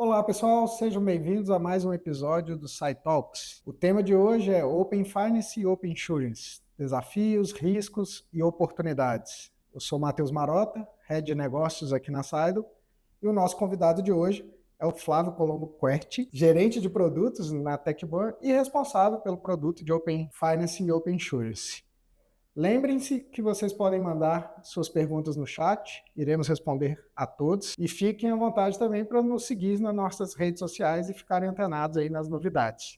Olá, pessoal, sejam bem-vindos a mais um episódio do SciTalks. O tema de hoje é Open Finance e Open Insurance, desafios, riscos e oportunidades. Eu sou Matheus Marota, Head de Negócios aqui na Saido, e o nosso convidado de hoje é o Flávio Colombo Querti, gerente de produtos na TechBurn e responsável pelo produto de Open Finance e Open Insurance. Lembrem-se que vocês podem mandar suas perguntas no chat, iremos responder a todos. E fiquem à vontade também para nos seguir nas nossas redes sociais e ficarem antenados aí nas novidades.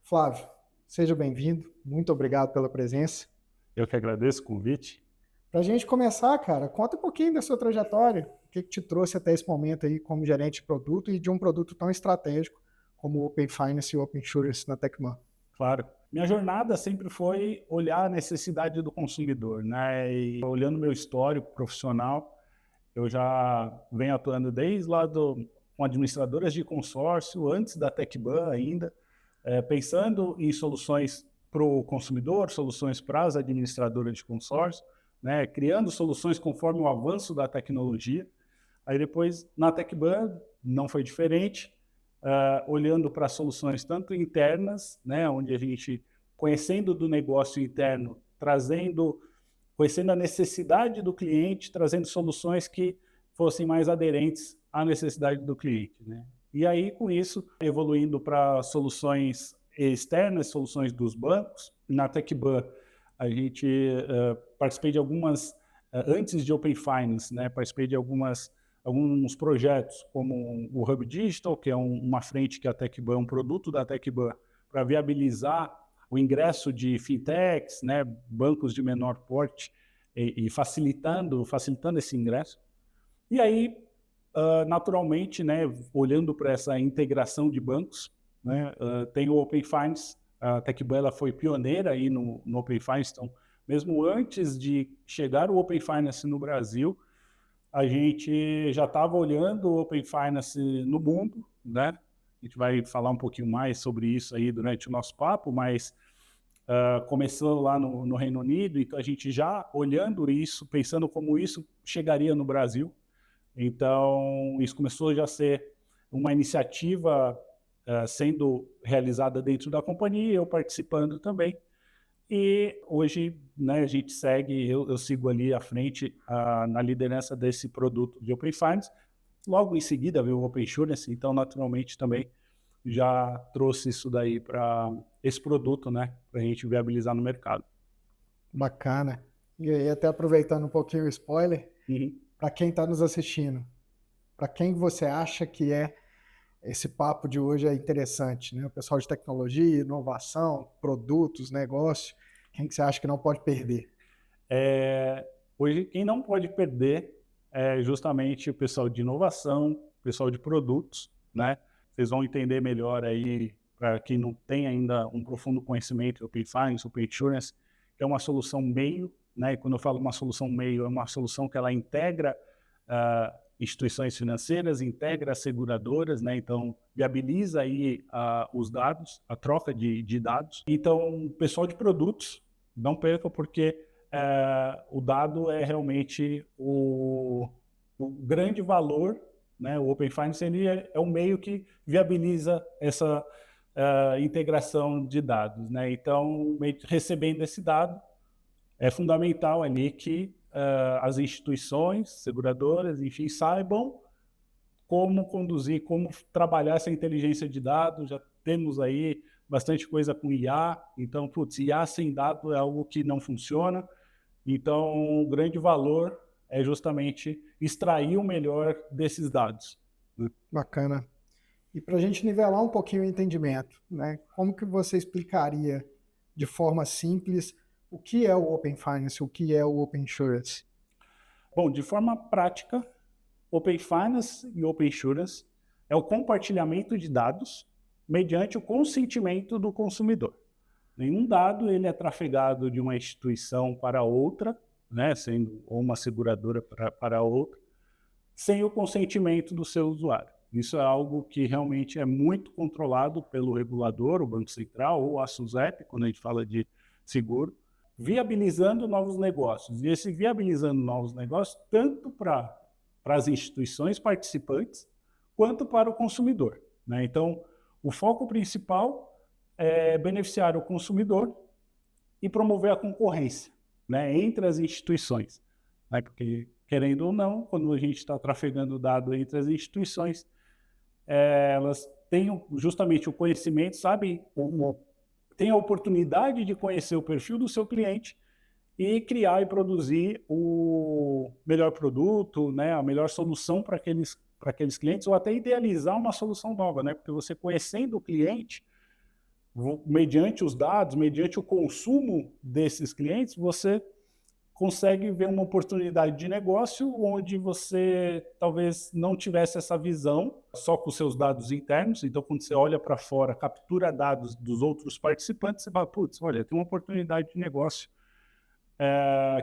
Flávio, seja bem-vindo, muito obrigado pela presença. Eu que agradeço o convite. Para a gente começar, cara, conta um pouquinho da sua trajetória, o que te trouxe até esse momento aí como gerente de produto e de um produto tão estratégico como o Open Finance e o Open Insurance na Tecman. Claro. Minha jornada sempre foi olhar a necessidade do consumidor, né? E olhando meu histórico profissional, eu já venho atuando desde lá com administradoras de consórcio, antes da TechBurn ainda, pensando em soluções para o consumidor, soluções para as administradoras de consórcio, né? Criando soluções conforme o avanço da tecnologia. Aí depois, na TechBurn, não foi diferente. Olhando para soluções tanto internas, né, onde a gente, conhecendo do negócio interno, conhecendo a necessidade do cliente, trazendo soluções que fossem mais aderentes à necessidade do cliente, né? E aí, com isso, evoluindo para soluções externas, soluções dos bancos. Na TechBurn, a gente participei de algumas, antes de Open Finance, né, participei de alguns projetos, como o Hub Digital, que é uma frente que a TechBurn, um produto da TechBurn, para viabilizar o ingresso de fintechs, né, bancos de menor porte, e facilitando esse ingresso. E aí, naturalmente, né, olhando para essa integração de bancos, né, tem o Open Finance. A TechBurn ela foi pioneira aí no Open Finance, então, mesmo antes de chegar o Open Finance no Brasil, a gente já estava olhando o Open Finance no mundo, né? A gente vai falar um pouquinho mais sobre isso aí durante o nosso papo, mas começou lá no Reino Unido, então a gente já olhando isso, pensando como isso chegaria no Brasil. Então, isso começou já a ser uma iniciativa sendo realizada dentro da companhia, eu participando também. E hoje, né, a gente segue, eu sigo ali à frente na liderança desse produto de Open Finance. Logo em seguida veio o Open Insurance, então naturalmente também já trouxe isso daí para esse produto, né, para a gente viabilizar no mercado. Bacana. E aí, até aproveitando um pouquinho o spoiler, Uhum. para quem está nos assistindo, para quem você acha que esse papo de hoje é interessante, né? O pessoal de tecnologia, inovação, produtos, negócio, quem que você acha que não pode perder? Hoje, quem não pode perder é justamente o pessoal de inovação, o pessoal de produtos, né? Vocês vão entender melhor aí, para quem não tem ainda um profundo conhecimento do Open Finance, Open Insurance, que é uma solução meio, né? E quando eu falo uma solução meio, é uma solução que ela integra instituições financeiras, integra as seguradoras, né? Então viabiliza aí os dados, a troca de dados. Então, pessoal de produtos, não perca, porque o dado é realmente o grande valor, né? O Open Finance ele é um meio que viabiliza essa integração de dados, né? Então, recebendo esse dado, é fundamental ali que as instituições, seguradoras, enfim, saibam como conduzir, como trabalhar essa inteligência de dados. Já temos aí bastante coisa com IA, então, IA sem dado é algo que não funciona. Então, o grande valor é justamente extrair o melhor desses dados. Bacana. E para a gente nivelar um pouquinho o entendimento, né? Como que você explicaria de forma simples o que é o Open Finance, o que é o Open Insurance? Bom, de forma prática, Open Finance e Open Insurance é o compartilhamento de dados mediante o consentimento do consumidor. Nenhum dado ele é trafegado de uma instituição para outra, né, sendo ou uma seguradora para outra, sem o consentimento do seu usuário. Isso é algo que realmente é muito controlado pelo regulador, o Banco Central ou a SUSEP, quando a gente fala de seguro, viabilizando novos negócios. E esse viabilizando novos negócios, tanto para as instituições participantes, quanto para o consumidor, né? Então, o foco principal é beneficiar o consumidor e promover a concorrência, né, entre as instituições, né? Porque, querendo ou não, quando a gente está trafegando dado entre as instituições, elas têm justamente o conhecimento, sabem, têm a oportunidade de conhecer o perfil do seu cliente e criar e produzir o melhor produto, né, a melhor solução para aqueles clientes, ou até idealizar uma solução nova, né? Porque você conhecendo o cliente, mediante os dados, mediante o consumo desses clientes, você consegue ver uma oportunidade de negócio onde você talvez não tivesse essa visão só com os seus dados internos. Então, quando você olha para fora, captura dados dos outros participantes, você fala, putz, olha, tem uma oportunidade de negócio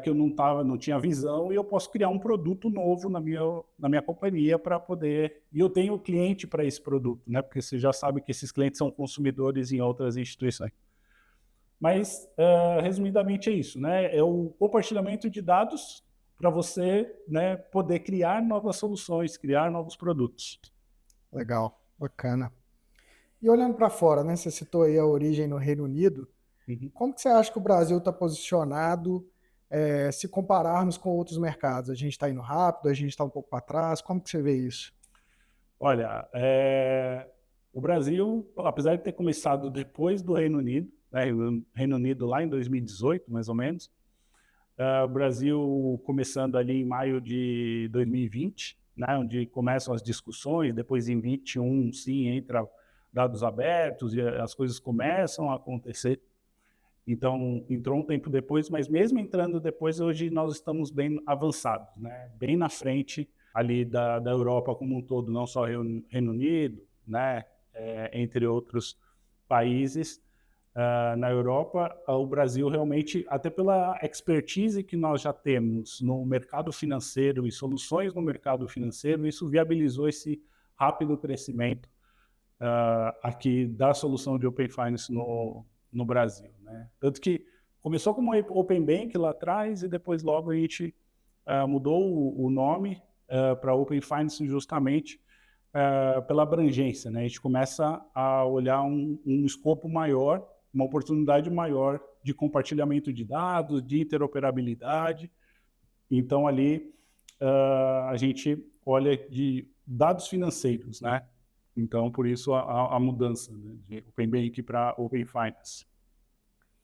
que eu não tinha visão, e eu posso criar um produto novo na minha companhia para poder... E eu tenho cliente para esse produto, né? Porque você já sabe que esses clientes são consumidores em outras instituições. Mas, resumidamente, é isso, né? É o compartilhamento de dados para você, né, poder criar novas soluções, criar novos produtos. Legal, bacana. E olhando para fora, né? Você citou aí a origem no Reino Unido. Como que você acha que o Brasil está posicionado se compararmos com outros mercados? A gente está indo rápido, a gente está um pouco para trás, como que você vê isso? Olha, o Brasil, apesar de ter começado depois do Reino Unido, né, o Reino Unido lá em 2018, mais ou menos, o Brasil começando ali em maio de 2020, né, onde começam as discussões, depois em 21, sim, entra dados abertos e as coisas começam a acontecer. Então, entrou um tempo depois, mas mesmo entrando depois, hoje nós estamos bem avançados, né? Bem na frente ali da Europa como um todo, não só Reino Unido, né? Entre outros países. Na Europa, o Brasil realmente, até pela expertise que nós já temos no mercado financeiro e soluções no mercado financeiro, isso viabilizou esse rápido crescimento aqui da solução de Open Finance no Brasil, né? Tanto que começou como Open Bank lá atrás e depois logo a gente mudou o nome para Open Finance justamente pela abrangência, né? A gente começa a olhar um escopo maior, uma oportunidade maior de compartilhamento de dados, de interoperabilidade. Então ali a gente olha de dados financeiros, né? Então, por isso a mudança, né, de Open Bank para Open Finance.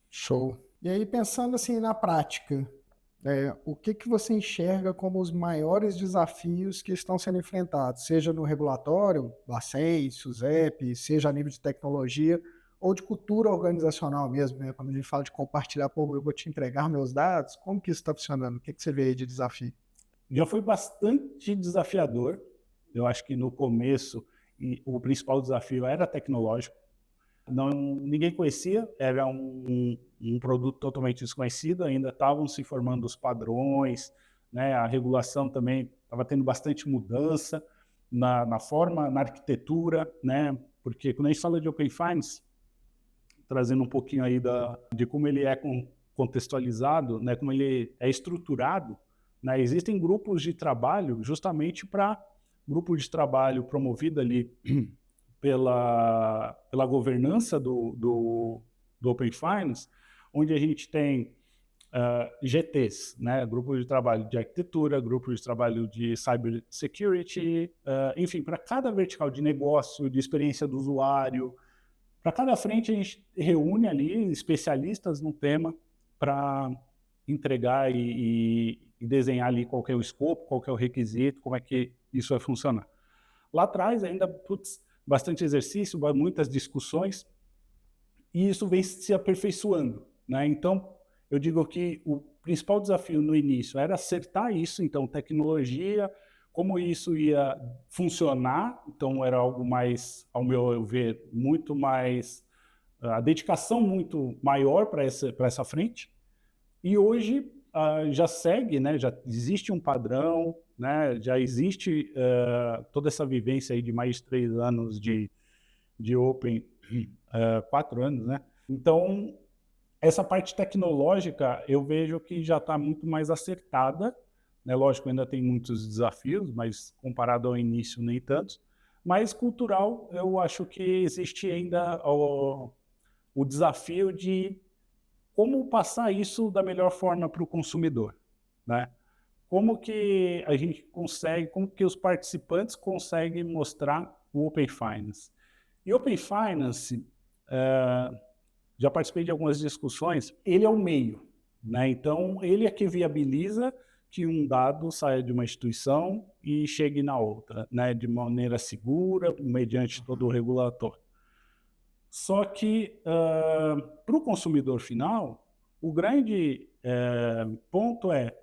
Show. E aí, pensando assim na prática, o que você enxerga como os maiores desafios que estão sendo enfrentados, seja no regulatório, Bacen, SUSEP, seja a nível de tecnologia ou de cultura organizacional mesmo, né? Quando a gente fala de compartilhar, pô, eu vou te entregar meus dados, como que isso está funcionando? O que você vê aí de desafio? Já foi bastante desafiador. Eu acho que no começo o principal desafio era tecnológico. Ninguém conhecia, era um produto totalmente desconhecido, ainda estavam se formando os padrões, né? A regulação também estava tendo bastante mudança na forma, na arquitetura, né? Porque quando a gente fala de Open Finance, trazendo um pouquinho aí de como ele é contextualizado, né? Como ele é estruturado, né? Existem grupos de trabalho justamente para grupo de trabalho promovido ali pela governança do Open Finance, onde a gente tem GTs, né? Grupo de trabalho de arquitetura, grupo de trabalho de cyber security, enfim, para cada vertical de negócio, de experiência do usuário, para cada frente a gente reúne ali especialistas no tema para entregar e desenhar ali qual que é o escopo, qual que é o requisito, como é que isso vai funcionar. Lá atrás ainda, bastante exercício, muitas discussões, e isso vem se aperfeiçoando, né? Então, eu digo que o principal desafio no início era acertar isso, então, tecnologia, como isso ia funcionar, então era algo mais, ao meu ver, muito mais, a dedicação muito maior para essa frente, e hoje já segue, né? Já existe um padrão, né? Já existe toda essa vivência aí de mais de 3 anos de Open, 4 anos, né? Então, essa parte tecnológica eu vejo que já está muito mais acertada, né? Lógico, ainda tem muitos desafios, mas comparado ao início nem tantos, Mas cultural, eu acho que existe ainda o desafio de como passar isso da melhor forma para o consumidor, né? Como que a gente consegue, como que os participantes conseguem mostrar o Open Finance? E Open Finance, já participei de algumas discussões, ele é o meio, né? Então, ele é que viabiliza que um dado saia de uma instituição e chegue na outra, né? De maneira segura, mediante todo o regulatório. Só que, para o consumidor final, o grande ponto é,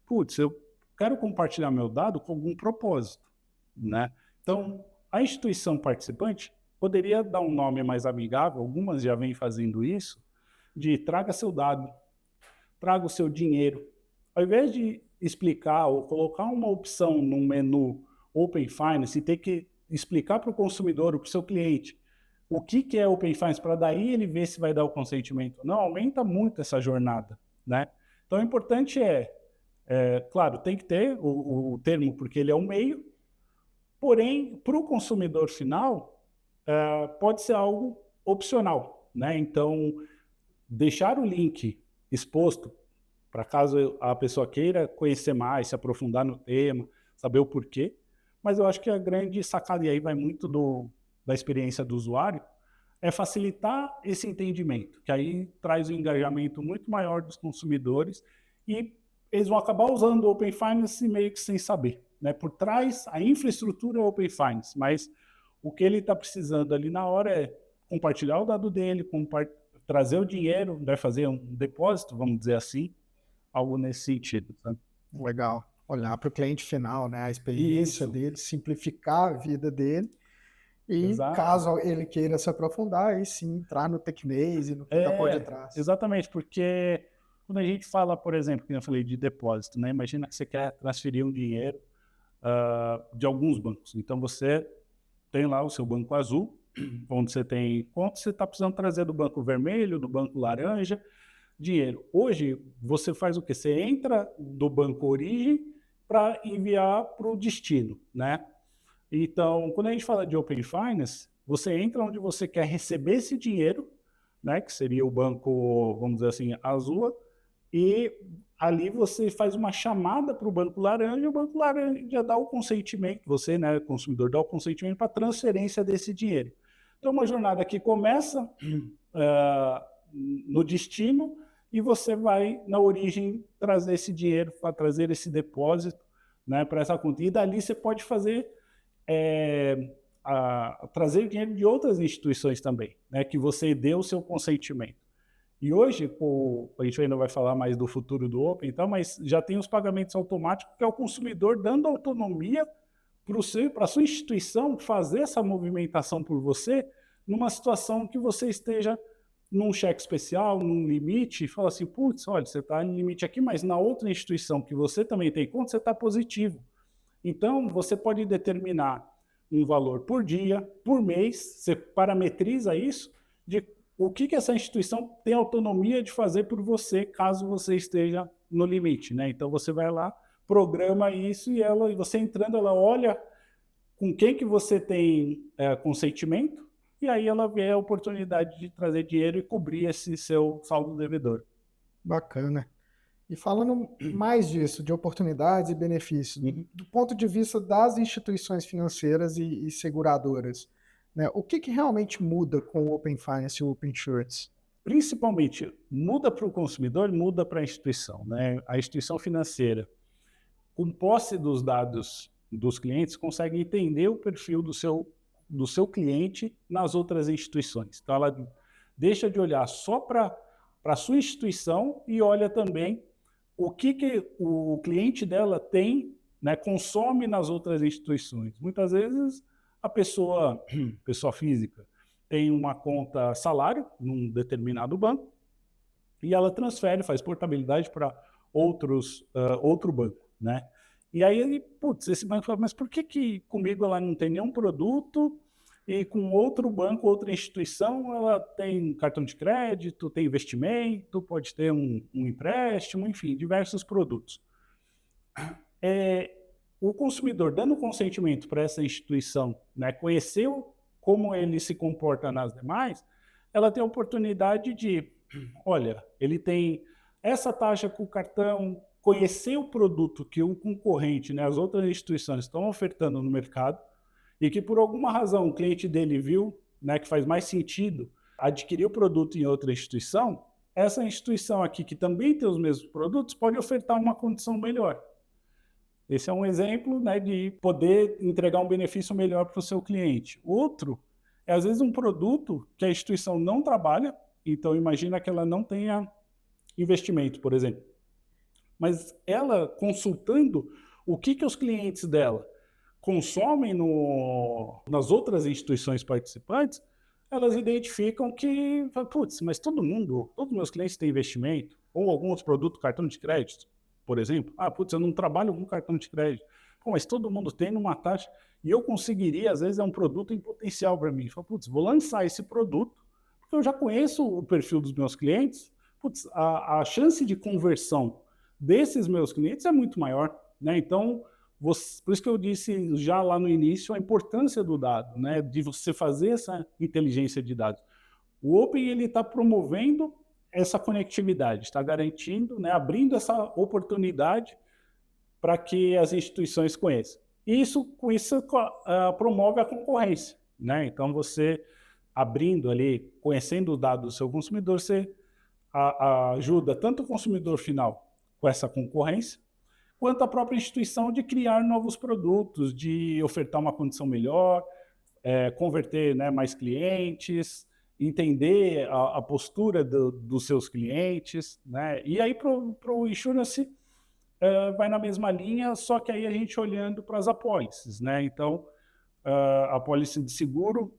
putz, eu quero compartilhar meu dado com algum propósito, né? Então, a instituição participante poderia dar um nome mais amigável, algumas já vêm fazendo isso, de traga seu dado, traga o seu dinheiro. Ao invés de explicar ou colocar uma opção no menu Open Finance e ter que explicar para o consumidor, para o seu cliente, o que é Open Finance, para daí ele ver se vai dar o consentimento. Não, aumenta muito essa jornada, né? Então, o importante claro, tem que ter o termo, porque ele é um meio, porém, para o consumidor final, pode ser algo opcional, né? Então, deixar o link exposto para caso a pessoa queira conhecer mais, se aprofundar no tema, saber o porquê. Mas eu acho que a grande sacada, e aí vai muito da experiência do usuário, é facilitar esse entendimento, que aí traz um engajamento muito maior dos consumidores e eles vão acabar usando o Open Finance meio que sem saber, né? Por trás, a infraestrutura é Open Finance, mas o que ele está precisando ali na hora é compartilhar o dado dele, trazer o dinheiro, vai fazer um depósito, vamos dizer assim, algo nesse sentido. Sabe? Legal. Olhar para o cliente final, né? A experiência Isso. dele, simplificar a vida dele. E Exato. caso ele queira se aprofundar, aí sim entrar no Technase, no que está por detrás. Exatamente, porque quando a gente fala, por exemplo, que eu falei de depósito, né? Imagina que você quer transferir um dinheiro de alguns bancos. Então você tem lá o seu banco azul, onde você tem quanto você está precisando trazer do banco vermelho, do banco laranja, dinheiro. Hoje você faz o quê? Você entra do banco origem para enviar para o destino, né? Então, quando a gente fala de Open Finance, você entra onde você quer receber esse dinheiro, né, que seria o banco, vamos dizer assim, azul, e ali você faz uma chamada para o banco laranja e o banco laranja dá o consentimento, você, né, consumidor, dá o consentimento para a transferência desse dinheiro. Então, uma jornada que começa no destino e você vai na origem trazer esse dinheiro, para trazer esse depósito, né, para essa conta. E dali você pode fazer trazer dinheiro de outras instituições também, né, que você dê o seu consentimento. E hoje, a gente ainda vai falar mais do futuro do Open, então, mas já tem os pagamentos automáticos, que é o consumidor dando autonomia para a sua instituição fazer essa movimentação por você, numa situação que você esteja num cheque especial, num limite, e fala assim, putz, olha, você está em limite aqui, mas na outra instituição que você também tem conta, você está positivo. Então, você pode determinar um valor por dia, por mês, você parametriza isso, de o que essa instituição tem autonomia de fazer por você, caso você esteja no limite, né? Então, você vai lá, programa isso e você entrando, ela olha com quem que você tem consentimento e aí ela vê a oportunidade de trazer dinheiro e cobrir esse seu saldo devedor. Bacana. E falando mais disso, de oportunidades e benefícios, do ponto de vista das instituições financeiras e seguradoras, né, o que realmente muda com o Open Finance e o Open Insurance? Principalmente, muda para o consumidor, muda para a instituição, né? A instituição financeira, com posse dos dados dos clientes, consegue entender o perfil do seu cliente nas outras instituições. Então, ela deixa de olhar só para a sua instituição e olha também o que o cliente dela tem, né, consome nas outras instituições. Muitas vezes, a pessoa física, tem uma conta salário num determinado banco e ela transfere, faz portabilidade para outro banco, né? E aí, putz, esse banco fala, mas por que comigo ela não tem nenhum produto e com outro banco, outra instituição, ela tem cartão de crédito, tem investimento, pode ter um empréstimo, enfim, diversos produtos. o consumidor dando consentimento para essa instituição, né, conhecer como ele se comporta nas demais, ela tem a oportunidade de, olha, ele tem essa taxa com o cartão, conhecer o produto que o concorrente, né, as outras instituições estão ofertando no mercado e que por alguma razão o cliente dele viu, né, que faz mais sentido adquirir o produto em outra instituição, essa instituição aqui, que também tem os mesmos produtos, pode ofertar uma condição melhor. Esse é um exemplo, né, de poder entregar um benefício melhor para o seu cliente. Outro é, às vezes, um produto que a instituição não trabalha, então imagina que ela não tenha investimento, por exemplo. Mas ela, consultando o que os clientes dela consomem nas outras instituições participantes, elas identificam que, putz, mas todos os meus clientes têm investimento, ou algum outro produto, cartão de crédito, por exemplo. Ah, putz, eu não trabalho com cartão de crédito. Pô, mas todo mundo tem numa taxa, e eu conseguiria, às vezes é um produto em potencial para mim. Falo, putz, vou lançar esse produto, porque eu já conheço o perfil dos meus clientes, putz, a chance de conversão desses meus clientes é muito maior, né? Então, por isso que eu disse já lá no início a importância do dado, né? De você fazer essa inteligência de dados. O Open ele está promovendo essa conectividade, está garantindo, né, abrindo essa oportunidade para que as instituições conheçam. E com isso promove a concorrência, né? Então você abrindo ali, conhecendo o dado do seu consumidor, você ajuda tanto o consumidor final com essa concorrência, quanto a própria instituição de criar novos produtos, de ofertar uma condição melhor, converter, né, mais clientes, entender a postura dos seus clientes, né? E aí para o insurance vai na mesma linha, só que aí a gente olhando para as apólices, né? Então, a apólice de seguro,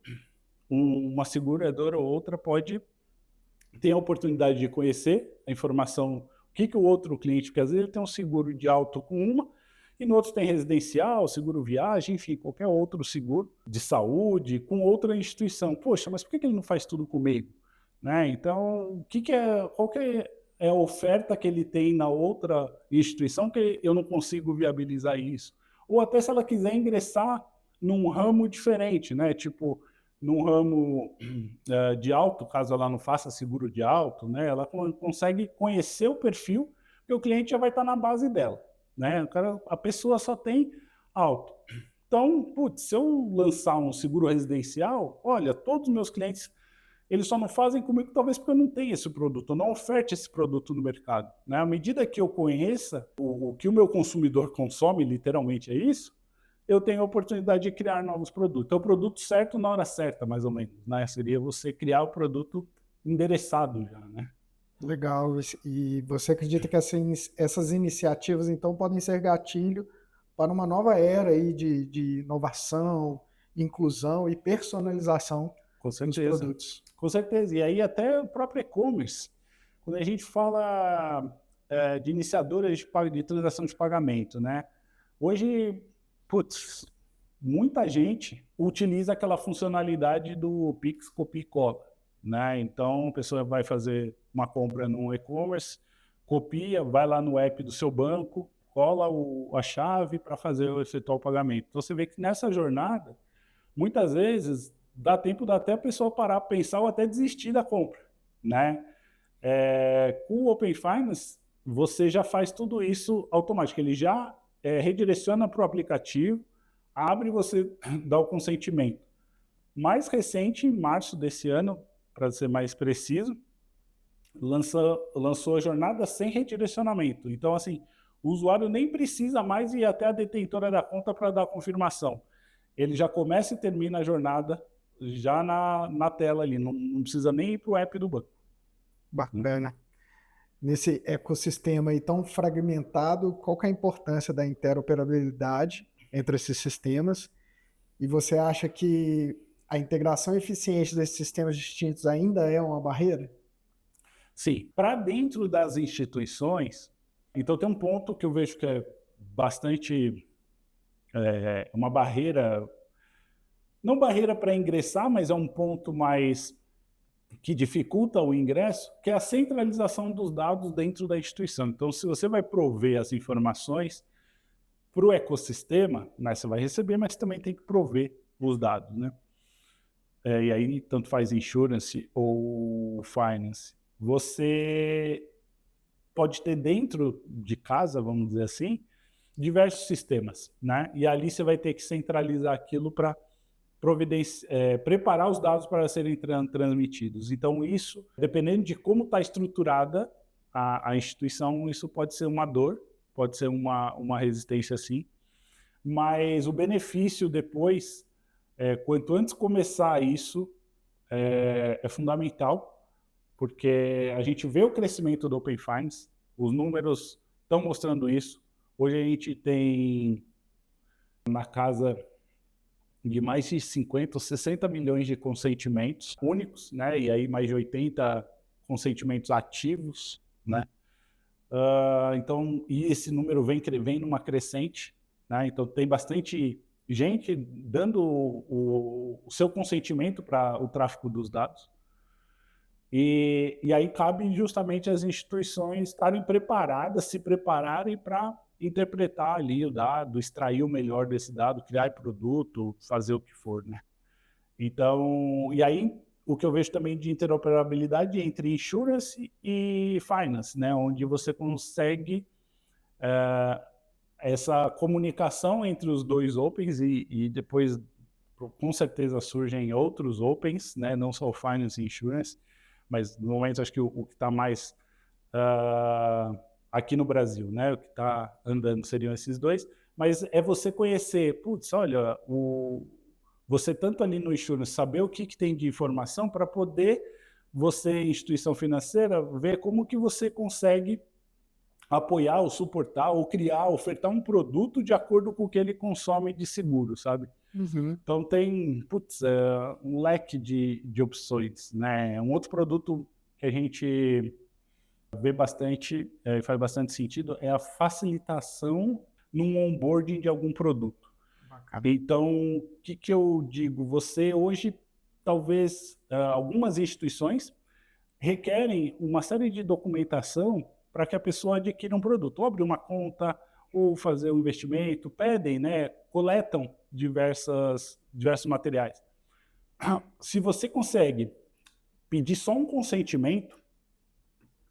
uma seguradora ou outra pode ter a oportunidade de conhecer a informação, o que o outro cliente, porque às vezes ele tem um seguro de auto com uma, e no outro tem residencial, seguro viagem, enfim, qualquer outro seguro de saúde com outra instituição. Poxa, mas por que ele não faz tudo comigo? Né? Então, qual que é a oferta que ele tem na outra instituição que eu não consigo viabilizar isso? Ou até se ela quiser ingressar num ramo diferente, né? Tipo, num ramo de auto, caso ela não faça seguro de auto, né? Ela consegue conhecer o perfil, porque o cliente já vai estar na base dela, né? A pessoa só tem auto. Então, putz, se eu lançar um seguro residencial, olha, todos os meus clientes, eles só não fazem comigo talvez porque eu não tenho esse produto, eu não oferto esse produto no mercado, né? À medida que eu conheça o que o meu consumidor consome, literalmente é isso, eu tenho a oportunidade de criar novos produtos. É o produto certo na hora certa, mais ou menos, né? Seria você criar o produto endereçado já, né? Legal. E você acredita que essas iniciativas, então, podem ser gatilho para uma nova era aí de inovação, inclusão e personalização dos produtos? Com certeza. E aí até o próprio e-commerce, quando a gente fala de iniciadoras de transação de pagamento, né? Hoje, putz, muita gente utiliza aquela funcionalidade do Pix, copia e cola, né? Então, a pessoa vai fazer uma compra no e-commerce, copia, vai lá no app do seu banco, cola a chave para efetuar o pagamento. Então, você vê que nessa jornada, muitas vezes, dá tempo até a pessoa parar, pensar ou até desistir da compra, né? Com o Open Finance, você já faz tudo isso automático. Ele já redireciona para o aplicativo, abre e você dá o consentimento. Mais recente, em março desse ano, para ser mais preciso, lançou a jornada sem redirecionamento. Então, assim, o usuário nem precisa mais ir até a detentora da conta para dar a confirmação. Ele já começa e termina a jornada já na tela ali, não precisa nem ir para o app do banco. Bacana. Nesse ecossistema aí tão fragmentado, qual que é a importância da interoperabilidade entre esses sistemas? E você acha que a integração eficiente desses sistemas distintos ainda é uma barreira? Sim, para dentro das instituições, então tem um ponto que eu vejo que é bastante uma barreira, não barreira para ingressar, mas é um ponto mais que dificulta o ingresso, que é a centralização dos dados dentro da instituição. Então, se você vai prover as informações, para o ecossistema, né, você vai receber, mas também tem que prover os dados, né? E aí, tanto faz insurance ou finance. Você pode ter dentro de casa, vamos dizer assim, diversos sistemas, né? E ali você vai ter que centralizar aquilo para preparar os dados para serem transmitidos. Então, isso, dependendo de como está estruturada a instituição, isso pode ser uma dor, pode ser uma resistência, sim, mas o benefício depois, quanto antes começar isso, é fundamental, porque a gente vê o crescimento do Open Finance, os números estão mostrando isso. Hoje a gente tem na casa de mais de 50 ou 60 milhões de consentimentos únicos, né? E aí mais de 80 consentimentos ativos, né? Então, e esse número vem numa crescente, né? Então tem bastante gente dando o seu consentimento para o tráfego dos dados. E aí cabe justamente as instituições estarem preparadas, se prepararem para interpretar ali o dado, extrair o melhor desse dado, criar produto, fazer o que for, né? Então, e aí o que eu vejo também de interoperabilidade entre insurance e finance, né? Onde você consegue essa comunicação entre os dois opens e depois, com certeza, surgem outros opens, né? Não só o finance e insurance, mas no momento acho que o que está mais aqui no Brasil, né? O que está andando seriam esses dois, mas é você conhecer, putz, olha, você tanto ali no insurance saber o que tem de informação para poder você, instituição financeira, ver como que você consegue apoiar ou suportar ou criar, ofertar um produto de acordo com o que ele consome de seguro, sabe? Uhum. Então tem, um leque de opções, né? Um outro produto que a gente vê bastante, faz bastante sentido, é a facilitação no onboarding de algum produto. Bacana. Então, o que eu digo? Você hoje, talvez, algumas instituições requerem uma série de documentação para que a pessoa adquira um produto, ou abrir uma conta, ou fazer um investimento, pedem, né, coletam diversos materiais. Se você consegue pedir só um consentimento,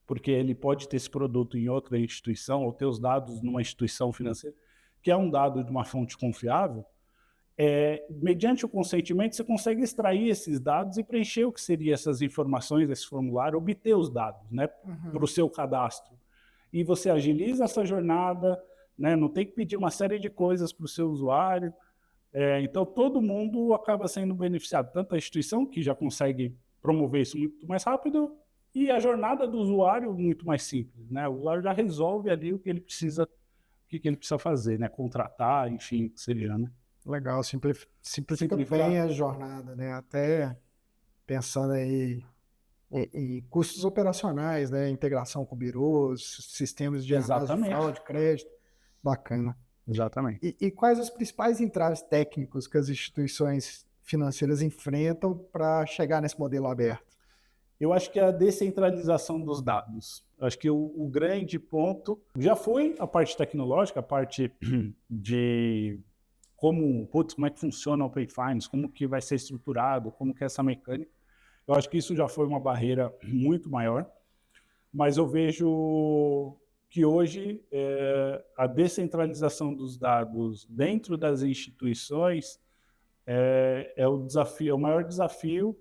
porque ele pode ter esse produto em outra instituição, ou ter os dados numa instituição financeira, que é um dado de uma fonte confiável, mediante o consentimento, você consegue extrair esses dados e preencher o que seriam essas informações, esse formulário, obter os dados, né, para o seu cadastro. E você agiliza essa jornada, né, não tem que pedir uma série de coisas para o seu usuário. Então, todo mundo acaba sendo beneficiado, tanto a instituição, que já consegue promover isso muito mais rápido, e a jornada do usuário muito mais simples, né? O usuário já resolve ali o que ele precisa, fazer, né? Contratar, enfim, seja, né? Legal, simplifica bem a jornada, né? Até pensando aí em custos operacionais, né? Integração com birôs, sistemas de análise de Exatamente. fraude, crédito. Bacana. Exatamente. E quais os principais entraves técnicos que as instituições financeiras enfrentam para chegar nesse modelo aberto? Eu acho que é a descentralização dos dados. Acho que o grande ponto já foi a parte tecnológica, a parte de como é que funciona o Open Finance, como que vai ser estruturado, como que é essa mecânica. Eu acho que isso já foi uma barreira muito maior, mas eu vejo que hoje a descentralização dos dados dentro das instituições é o maior desafio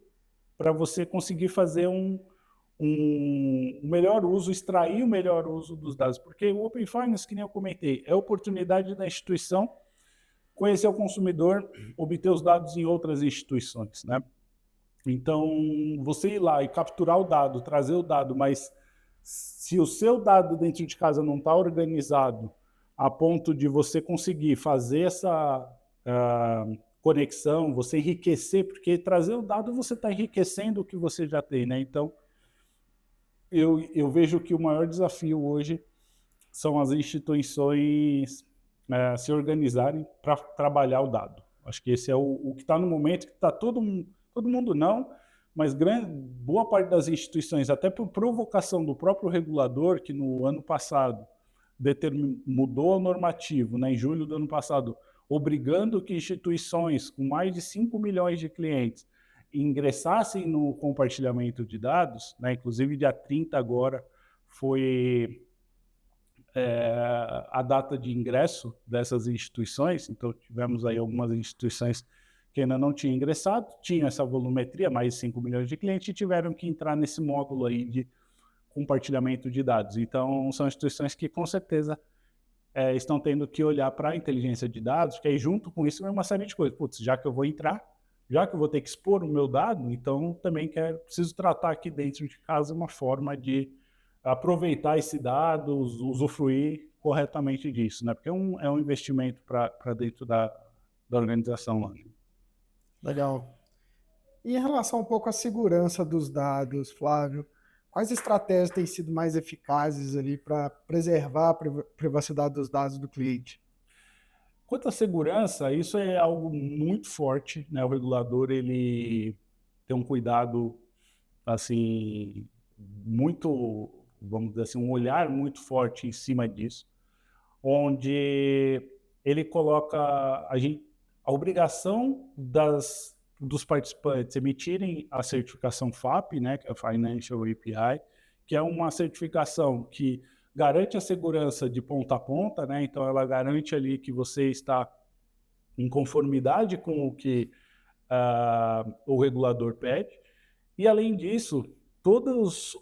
para você conseguir fazer um melhor uso, extrair o melhor uso dos dados. Porque o Open Finance, que nem eu comentei, é a oportunidade da instituição conhecer o consumidor, obter os dados em outras instituições, né? Então, você ir lá e capturar o dado, trazer o dado, mas se o seu dado dentro de casa não está organizado a ponto de você conseguir fazer essa conexão, você enriquecer, porque trazer o dado você está enriquecendo o que você já tem, né? Então, eu vejo que o maior desafio hoje são as instituições se organizarem para trabalhar o dado. Acho que esse é o que está no momento, que está todo mundo não, mas boa parte das instituições, até por provocação do próprio regulador, que no ano passado mudou o normativo, né, em julho do ano passado, obrigando que instituições com mais de 5 milhões de clientes ingressassem no compartilhamento de dados, né, inclusive dia 30 agora foi a data de ingresso dessas instituições, então tivemos aí algumas instituições que ainda não tinham ingressado, tinham essa volumetria, mais de 5 milhões de clientes, e tiveram que entrar nesse módulo aí de compartilhamento de dados. Então, são instituições que, com certeza, estão tendo que olhar para a inteligência de dados, que aí, junto com isso, vem uma série de coisas. Putz, já que eu vou entrar, já que eu vou ter que expor o meu dado, então também preciso tratar aqui dentro de casa uma forma de aproveitar esse dado, usufruir corretamente disso, né? Porque é um investimento para dentro da organização lá. Legal. E em relação um pouco à segurança dos dados, Flávio, quais estratégias têm sido mais eficazes ali para preservar a privacidade dos dados do cliente? Quanto à segurança, isso é algo muito forte, né? O regulador, ele tem um cuidado, assim, muito, vamos dizer assim, um olhar muito forte em cima disso, onde ele coloca a obrigação dos participantes emitirem a certificação FAP, né, que é a Financial API, que é uma certificação que garante a segurança de ponta a ponta, né, então ela garante ali que você está em conformidade com o que o regulador pede, e além disso, todas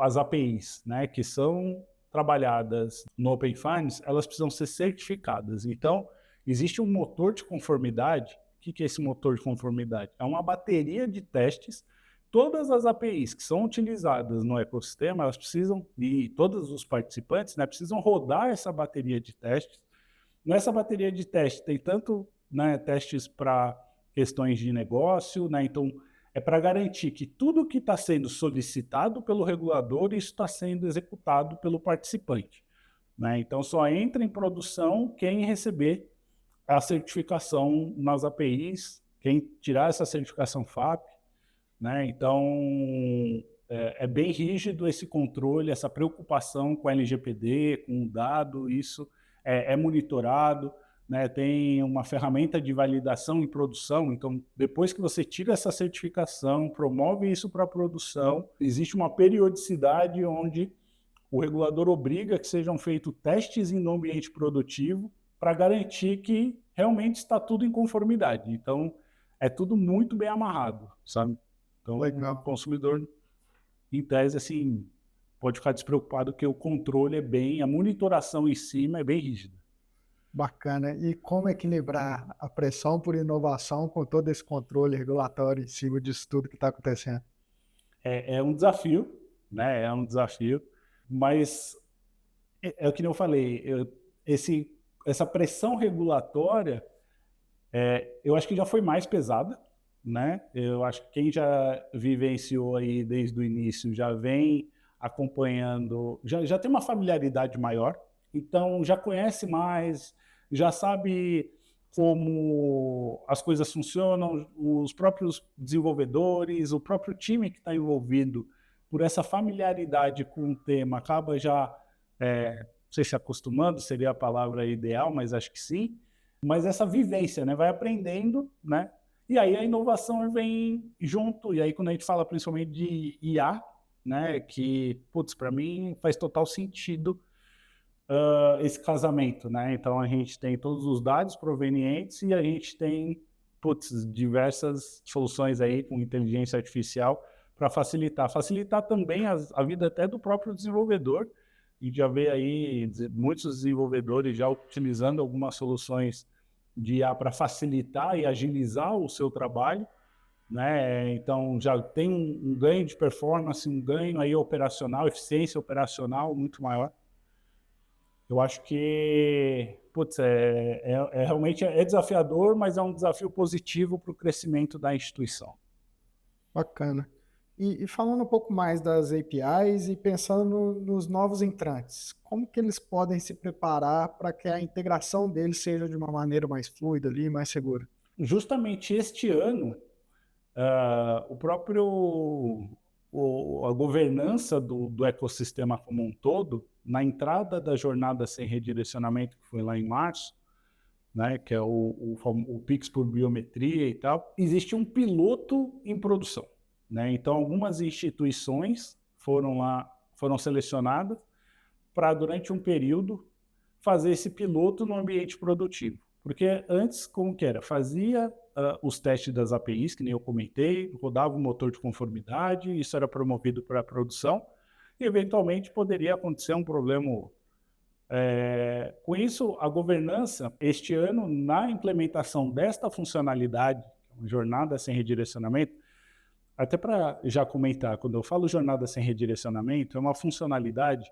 as APIs, né, que são trabalhadas no Open Finance, elas precisam ser certificadas. Então, existe um motor de conformidade. O que é esse motor de conformidade? É uma bateria de testes. Todas as APIs que são utilizadas no ecossistema, elas precisam, e todos os participantes, né, precisam rodar essa bateria de testes. Nessa bateria de testes tem tanto, né, testes para questões de negócio, né, então é para garantir que tudo que está sendo solicitado pelo regulador, isso está sendo executado pelo participante, né? Então só entra em produção quem receber a certificação nas APIs, quem tirar essa certificação FAP, né? Então, é bem rígido esse controle, essa preocupação com a LGPD, com o dado, isso é monitorado, né? Tem uma ferramenta de validação em produção, então, depois que você tira essa certificação, promove isso para a produção, existe uma periodicidade onde o regulador obriga que sejam feitos testes no ambiente produtivo para garantir que realmente está tudo em conformidade. Então, é tudo muito bem amarrado, sabe? Então, o consumidor, em tese, assim, pode ficar despreocupado que o controle a monitoração em cima é bem rígida. Bacana. E como equilibrar a pressão por inovação com todo esse controle regulatório em cima disso tudo que está acontecendo? É um desafio, né? É um desafio, mas é o que eu falei, essa pressão regulatória, eu acho que já foi mais pesada, né? Eu acho que quem já vivenciou aí desde o início já vem acompanhando, já tem uma familiaridade maior, então já conhece mais, já sabe como as coisas funcionam, os próprios desenvolvedores, o próprio time que está envolvido, por essa familiaridade com o tema, acaba já, não sei se acostumando seria a palavra ideal, mas acho que sim, mas essa vivência, né? Vai aprendendo, né? E aí a inovação vem junto, e aí quando a gente fala principalmente de IA, né, que, putz, para mim faz total sentido esse casamento, né? Então a gente tem todos os dados provenientes e a gente tem, putz, diversas soluções aí com inteligência artificial para facilitar também a vida até do próprio desenvolvedor. E já vê aí muitos desenvolvedores já utilizando algumas soluções de IA para facilitar e agilizar o seu trabalho, né? Então já tem um ganho de performance, um ganho aí operacional, eficiência operacional muito maior. Eu acho que, putz, realmente desafiador, mas é um desafio positivo para o crescimento da instituição. Bacana. E falando um pouco mais das APIs e pensando nos novos entrantes, como que eles podem se preparar para que a integração deles seja de uma maneira mais fluida ali, mais segura? Justamente este ano, a governança do ecossistema como um todo, na entrada da jornada sem redirecionamento, que foi lá em março, né, que é o Pix por biometria e tal, existe um piloto em produção, né? Então, algumas instituições foram selecionadas para, durante um período, fazer esse piloto no ambiente produtivo. Porque antes, como que era? Fazia os testes das APIs, que nem eu comentei, rodava o motor de conformidade, isso era promovido para a produção, e eventualmente poderia acontecer um problema ou outro. Com isso, a governança, este ano, na implementação desta funcionalidade, uma jornada sem redirecionamento, até para já comentar, quando eu falo jornada sem redirecionamento, é uma funcionalidade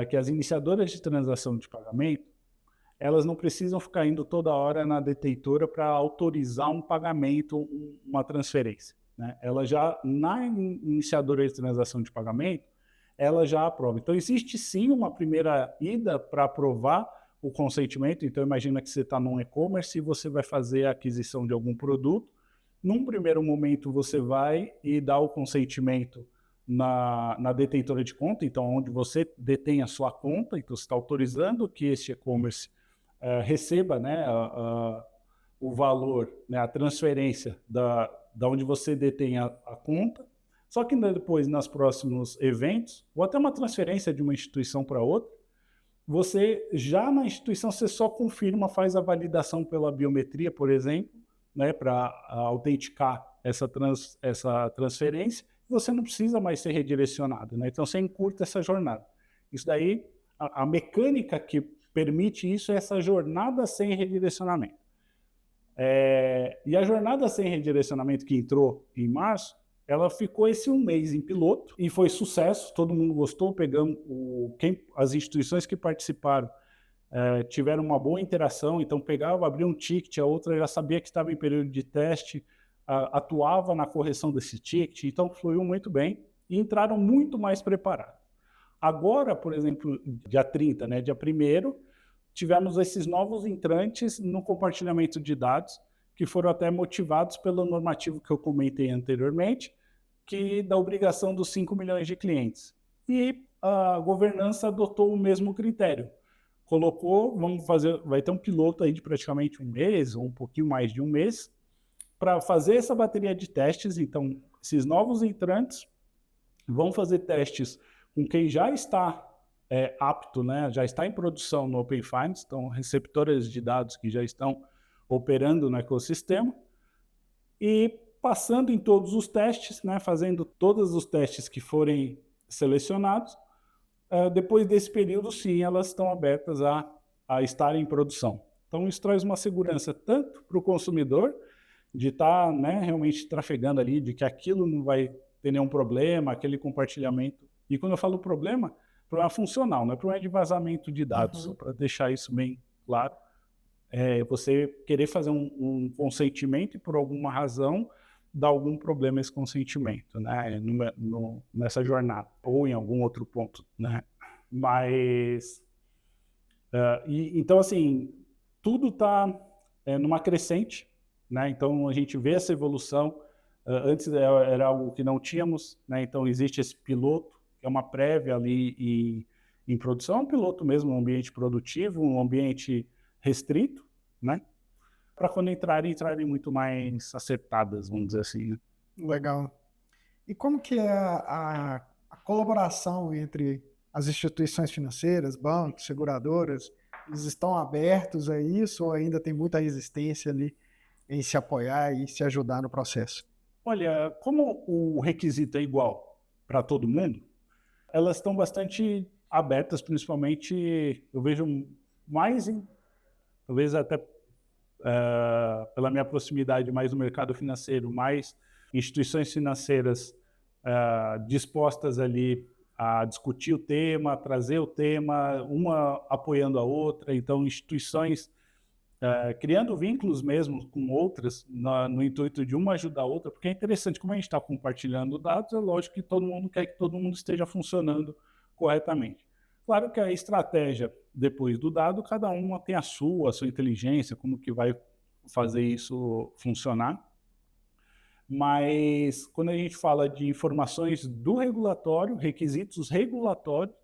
que as iniciadoras de transação de pagamento, elas não precisam ficar indo toda hora na detentora para autorizar um pagamento, uma transferência, né? Ela já, na iniciadora de transação de pagamento, ela já aprova. Então, existe sim uma primeira ida para aprovar o consentimento. Então, imagina que você está num e-commerce e você vai fazer a aquisição de algum produto. Num primeiro momento, você vai e dá o consentimento na detentora de conta, então, onde você detém a sua conta, então você está autorizando que este e-commerce receba, né, o valor, né, a transferência da onde você detém a conta. Só que depois, nos próximos eventos, ou até uma transferência de uma instituição para outra, você já na instituição, você só confirma, faz a validação pela biometria, por exemplo, né, para autenticar essa transferência, você não precisa mais ser redirecionado, né? Então, você encurta essa jornada. Isso daí, a mecânica que permite isso é essa jornada sem redirecionamento. E a jornada sem redirecionamento que entrou em março, ela ficou esse um mês em piloto e foi sucesso, todo mundo gostou, pegamos as instituições que participaram tiveram uma boa interação, então pegava, abria um ticket, a outra já sabia que estava em período de teste, atuava na correção desse ticket, então fluiu muito bem e entraram muito mais preparados. Agora, por exemplo, dia 30, né, dia 1º, tivemos esses novos entrantes no compartilhamento de dados, que foram até motivados pelo normativo que eu comentei anteriormente, que da obrigação dos 5 milhões de clientes. E a governança adotou o mesmo critério. Colocou, vai ter um piloto aí de praticamente um mês, ou um pouquinho mais de um mês, para fazer essa bateria de testes. Então, esses novos entrantes vão fazer testes com quem já está apto, né, já está em produção no Open Finance, então receptoras de dados que já estão operando no ecossistema, e passando em todos os testes, né, fazendo todos os testes que forem selecionados. Depois desse período, sim, elas estão abertas a estar em produção. Então, isso traz uma segurança tanto para o consumidor, de estar realmente trafegando ali, de que aquilo não vai ter nenhum problema, aquele compartilhamento. E quando eu falo problema funcional, não é problema de vazamento de dados, só para deixar isso bem claro. Você querer fazer um consentimento e, por alguma razão, dar algum problema esse consentimento, né, nessa jornada, ou em algum outro ponto, né? Mas, então, assim, tudo está numa crescente, né? Então, a gente vê essa evolução. Antes era algo que não tínhamos, né? Então, existe esse piloto, que é uma prévia ali em produção, um piloto mesmo, um ambiente produtivo, um ambiente restrito, né? Para quando entrarem muito mais acertadas, vamos dizer assim, né? Legal. E como que é a colaboração entre as instituições financeiras, bancos, seguradoras? Eles estão abertos a isso ou ainda tem muita resistência ali em se apoiar e se ajudar no processo? Olha, como o requisito é igual para todo mundo, elas estão bastante abertas, principalmente, eu vejo mais, talvez até pela minha proximidade mais no mercado financeiro, mais instituições financeiras dispostas ali a discutir o tema, trazer o tema, uma apoiando a outra. Então, instituições criando vínculos mesmo com outras, no intuito de uma ajudar a outra, porque é interessante, como a gente está compartilhando dados, é lógico que todo mundo quer que todo mundo esteja funcionando corretamente. Claro que a estratégia, depois do dado, cada uma tem a sua inteligência, como que vai fazer isso funcionar. Mas quando a gente fala de informações do regulatório, requisitos regulatórios,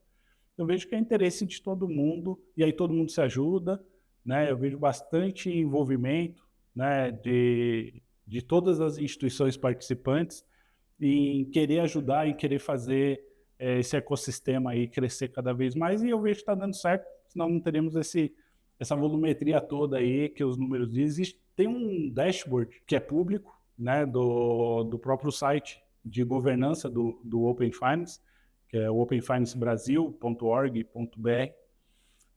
eu vejo que é interesse de todo mundo, e aí todo mundo se ajuda, né? Eu vejo bastante envolvimento, né, de todas as instituições participantes em querer ajudar, em querer fazer esse ecossistema aí crescer cada vez mais, e eu vejo que está dando certo, senão não teremos essa volumetria toda aí que os números dizem. Tem um dashboard que é público, né, do próprio site de governança do Open Finance, que é o openfinancebrasil.org.br,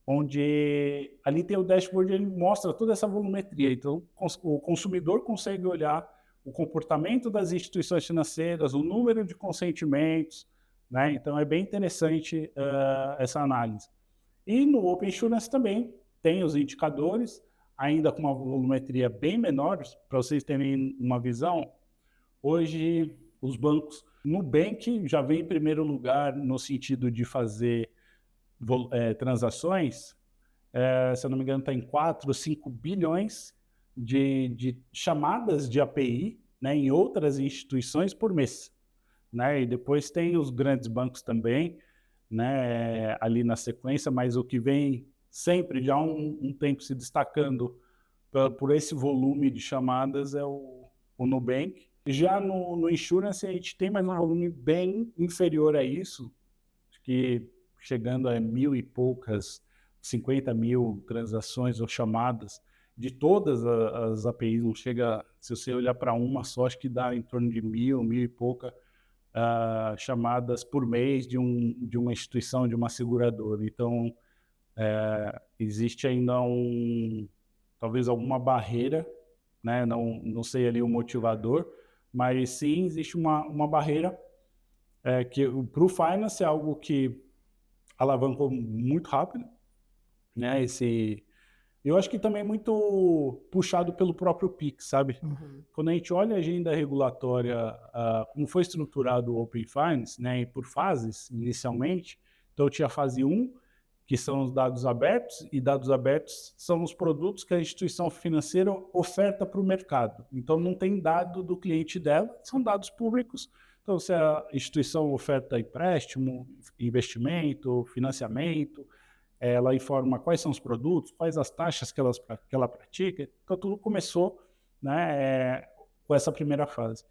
onde ali tem o dashboard, ele mostra toda essa volumetria. Então, o consumidor consegue olhar o comportamento das instituições financeiras, o número de consentimentos, né? Então, é bem interessante essa análise. E no Open Insurance também tem os indicadores, ainda com uma volumetria bem menor, para vocês terem uma visão. Hoje, os bancos, Nubank já vem em primeiro lugar no sentido de fazer transações, se eu não me engano, está em 4 ou 5 bilhões de chamadas de API, né, em outras instituições por mês. Né? E depois tem os grandes bancos também, né, ali na sequência, mas o que vem sempre, já há um tempo se destacando por esse volume de chamadas é o Nubank. Já no Insurance a gente tem mais um volume bem inferior a isso, que chegando a 1.000 e poucas, 50 mil transações ou chamadas de todas as APIs. Não chega, se você olhar para uma só, acho que dá em torno de 1.000 e pouca chamadas por mês de uma instituição, de uma seguradora. Então, existe ainda talvez alguma barreira, né? Não sei ali o motivador, mas sim existe uma barreira que para o Finance é algo que alavancou muito rápido, né? Eu acho que também é muito puxado pelo próprio Pix, sabe? Uhum. Quando a gente olha a agenda regulatória, como foi estruturado o Open Finance, né, e por fases inicialmente, então tinha a fase 1, que são os dados abertos, e dados abertos são os produtos que a instituição financeira oferta para o mercado. Então não tem dado do cliente dela, são dados públicos. Então se a instituição oferta empréstimo, investimento, financiamento, ela informa quais são os produtos, quais as taxas que ela pratica. Então, tudo começou, né, com essa primeira fase.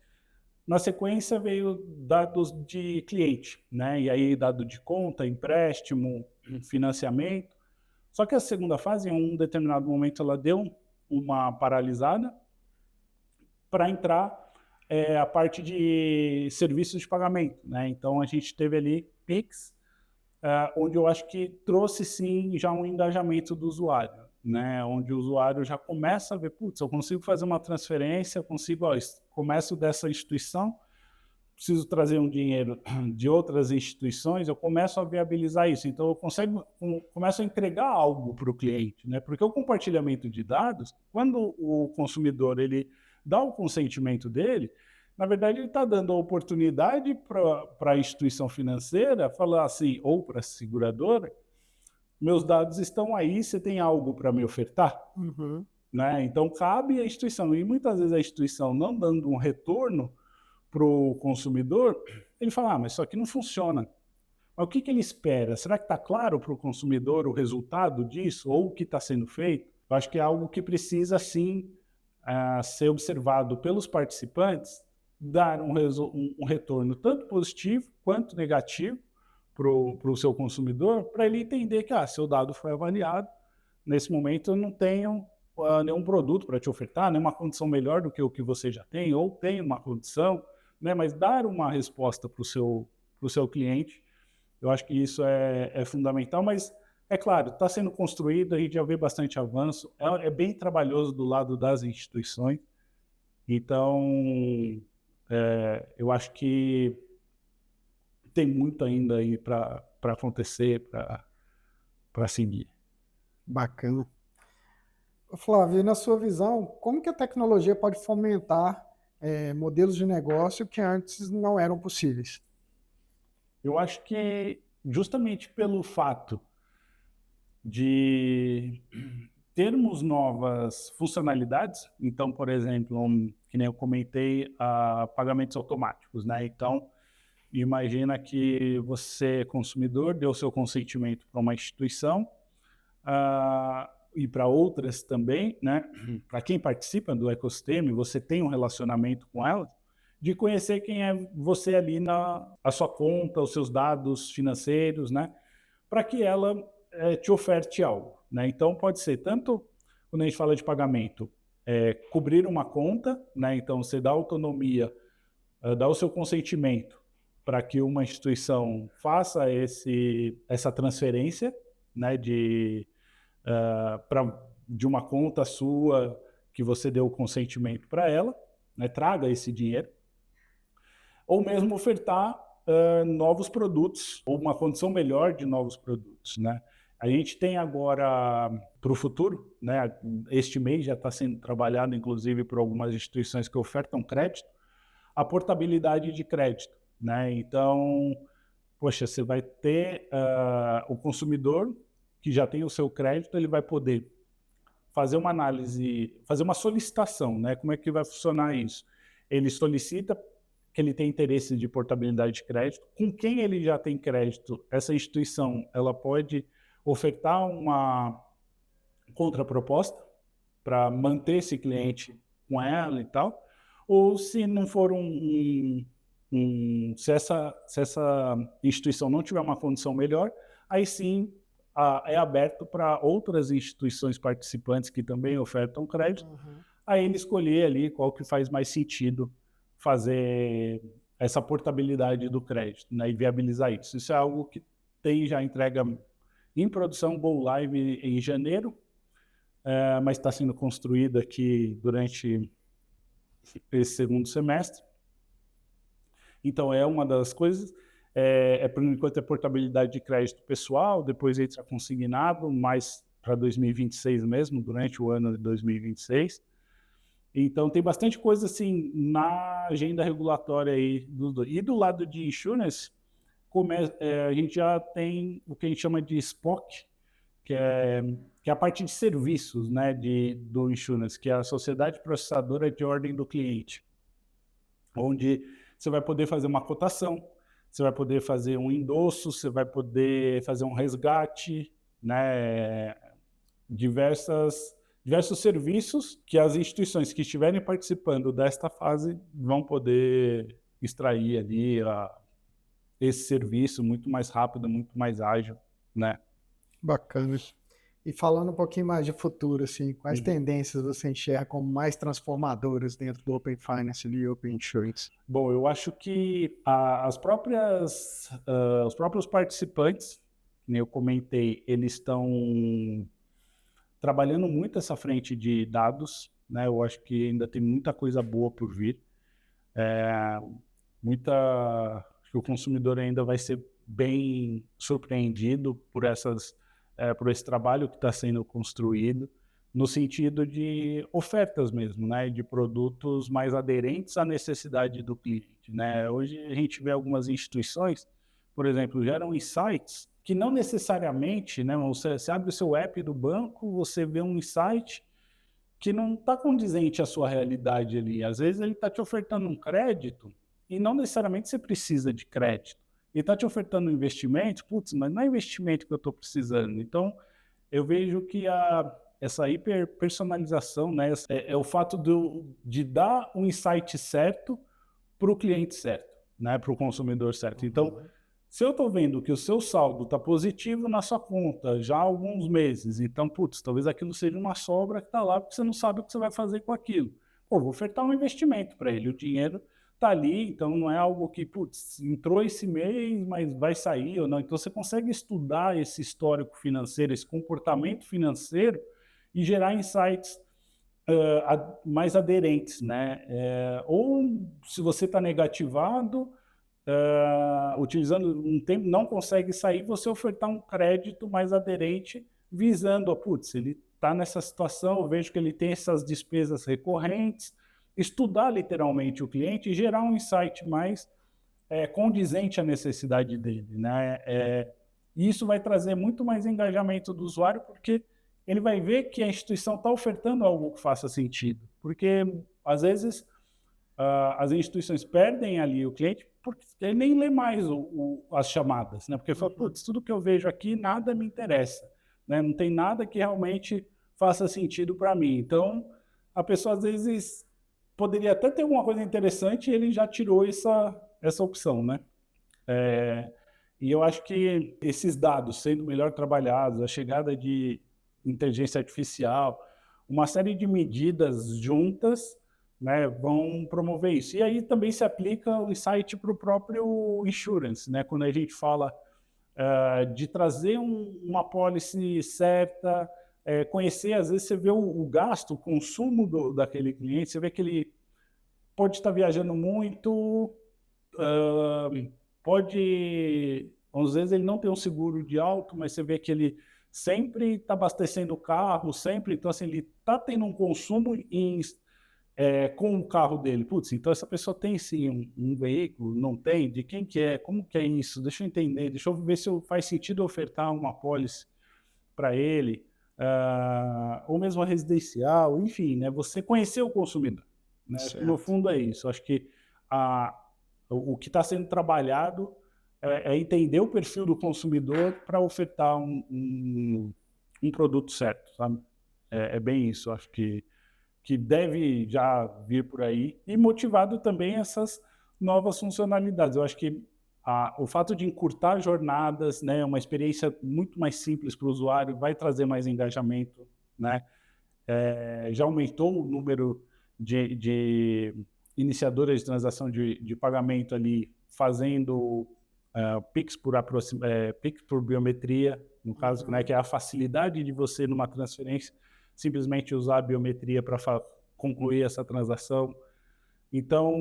Na sequência, veio dados de cliente, né, e aí dado de conta, empréstimo, financiamento. Só que a segunda fase, em um determinado momento, ela deu uma paralisada para entrar a parte de serviços de pagamento, né? Então, a gente teve ali Pix, onde eu acho que trouxe sim já um engajamento do usuário, né? Onde o usuário já começa a ver, putz, eu consigo fazer uma transferência, eu consigo, começo dessa instituição, preciso trazer um dinheiro de outras instituições, eu começo a viabilizar isso. Então eu começo a entregar algo para o cliente, né? Porque o compartilhamento de dados, quando o consumidor ele dá o consentimento dele, na verdade, ele está dando a oportunidade para a instituição financeira falar assim, ou para a seguradora, meus dados estão aí, você tem algo para me ofertar? Uhum. Né? Então, cabe à instituição. E muitas vezes a instituição não dando um retorno para o consumidor, ele fala, mas isso aqui não funciona. Mas o que ele espera? Será que está claro para o consumidor o resultado disso ou o que está sendo feito? Eu acho que é algo que precisa, sim, ser observado pelos participantes, dar um retorno tanto positivo quanto negativo para o seu consumidor, para ele entender que seu dado foi avaliado, nesse momento eu não tenho nenhum produto para te ofertar, nenhuma condição melhor do que o que você já tem, ou tem uma condição, né? Mas dar uma resposta para o seu cliente, eu acho que isso é fundamental, mas é claro, está sendo construído, a gente já vê bastante avanço, é bem trabalhoso do lado das instituições, então eu acho que tem muito ainda aí para acontecer, para seguir. Bacana. Flávio, e na sua visão, como que a tecnologia pode fomentar modelos de negócio que antes não eram possíveis? Eu acho que justamente pelo fato de termos novas funcionalidades, então, por exemplo, que nem eu comentei, pagamentos automáticos, né? Então, Imagina que você, consumidor, deu seu consentimento para uma instituição, e para outras também, né? Para quem participa do ecossistema, você tem um relacionamento com elas, de conhecer quem é você ali a sua conta, os seus dados financeiros, né? Para que ela te oferte algo, né? Então pode ser tanto quando a gente fala de pagamento, cobrir uma conta, né? Então você dá autonomia, dá o seu consentimento para que uma instituição faça essa transferência, né? De uma conta sua que você deu o consentimento para ela, né? Traga esse dinheiro. Ou mesmo ofertar novos produtos, ou uma condição melhor de novos produtos, né? A gente tem agora, para o futuro, né? Este mês já está sendo trabalhado, inclusive, por algumas instituições que ofertam crédito, a portabilidade de crédito, né? Então, poxa, você vai ter o consumidor que já tem o seu crédito, ele vai poder fazer uma análise, fazer uma solicitação, né? Como é que vai funcionar isso? Ele solicita que ele tem interesse de portabilidade de crédito, com quem ele já tem crédito, essa instituição ela pode ofertar uma contraproposta para manter esse cliente com ela e tal, ou se não for se essa instituição não tiver uma condição melhor, aí sim é aberto para outras instituições participantes que também ofertam crédito, a ele escolher ali qual que faz mais sentido fazer essa portabilidade do crédito, né, e viabilizar isso. Isso é algo que tem já entrega em produção, go live em janeiro, mas está sendo construído aqui durante esse segundo semestre. Então, é uma das coisas. Por enquanto, é portabilidade de crédito pessoal, depois entra consignado, mais para 2026 mesmo, durante o ano de 2026. Então, tem bastante coisa assim na agenda regulatória aí. E do lado de insurance, a gente já tem o que a gente chama de SPOC, que é a parte de serviços, né, do insurance, que é a Sociedade Processadora de Ordem do Cliente, onde você vai poder fazer uma cotação, você vai poder fazer um endosso, você vai poder fazer um resgate, né, diversos serviços que as instituições que estiverem participando desta fase vão poder extrair ali esse serviço muito mais rápido, muito mais ágil, né? Bacana. E falando um pouquinho mais de futuro, assim, quais tendências você enxerga como mais transformadoras dentro do Open Finance e Open Insurance? Bom, eu acho que os próprios participantes, como eu comentei, eles estão trabalhando muito essa frente de dados, né? Eu acho que ainda tem muita coisa boa por vir. Acho que o consumidor ainda vai ser bem surpreendido por esse trabalho que está sendo construído, no sentido de ofertas mesmo, né? De produtos mais aderentes à necessidade do cliente, né? Hoje a gente vê algumas instituições, por exemplo, geram insights que não necessariamente, né? Você abre o seu app do banco, você vê um insight que não está condizente à sua realidade ali. Às vezes ele está te ofertando um crédito e não necessariamente você precisa de crédito. Ele está te ofertando um investimento, putz, mas não é investimento que eu estou precisando. Então, eu vejo que essa hiperpersonalização, né, é o fato de dar um insight certo para o cliente certo, né, para o consumidor certo. Então, se eu estou vendo que o seu saldo está positivo na sua conta já há alguns meses, então, putz, talvez aquilo seja uma sobra que está lá porque você não sabe o que você vai fazer com aquilo. Pô, vou ofertar um investimento para ele, o dinheiro está ali, então não é algo que, putz, entrou esse mês, mas vai sair ou não. Então você consegue estudar esse histórico financeiro, esse comportamento financeiro e gerar insights mais aderentes, né? Ou se você está negativado, utilizando um tempo, não consegue sair, você ofertar um crédito mais aderente, visando, putz, ele está nessa situação, eu vejo que ele tem essas despesas recorrentes, estudar literalmente o cliente e gerar um insight mais condizente à necessidade dele, né? E isso vai trazer muito mais engajamento do usuário, porque ele vai ver que a instituição está ofertando algo que faça sentido. Porque, às vezes, as instituições perdem ali o cliente porque ele nem lê mais as chamadas, né? Porque ele fala, putz, tudo que eu vejo aqui, nada me interessa, né? Não tem nada que realmente faça sentido para mim. Então, a pessoa, às vezes, poderia até ter alguma coisa interessante e ele já tirou essa opção, né? E eu acho que esses dados sendo melhor trabalhados, a chegada de inteligência artificial, uma série de medidas juntas, né, vão promover isso. E aí também se aplica o insight para o próprio insurance, né, quando a gente fala de trazer uma policy certa, conhecer, às vezes você vê o gasto, o consumo daquele cliente, você vê que ele pode estar viajando muito, pode, às vezes ele não tem um seguro de auto, mas você vê que ele sempre está abastecendo o carro, sempre, então assim, ele está tendo um consumo com o carro dele. Putz, então essa pessoa tem sim um veículo, não tem? De quem que é? Como que é isso? Deixa eu entender, deixa eu ver se faz sentido ofertar uma pólice para ele, ou mesmo a residencial, enfim, né? Você conhecer o consumidor, né? Acho que no fundo é isso. Acho que o que está sendo trabalhado é entender o perfil do consumidor para ofertar um produto certo, sabe? É bem isso. Acho que deve já vir por aí, e motivado também essas novas funcionalidades. Eu acho que o fato de encurtar jornadas, né, uma experiência muito mais simples para o usuário, vai trazer mais engajamento, né? Já aumentou o número de iniciadoras de transação de pagamento ali fazendo Pix por biometria, no caso, né, que é a facilidade de você, numa transferência, simplesmente usar a biometria para concluir essa transação. Então,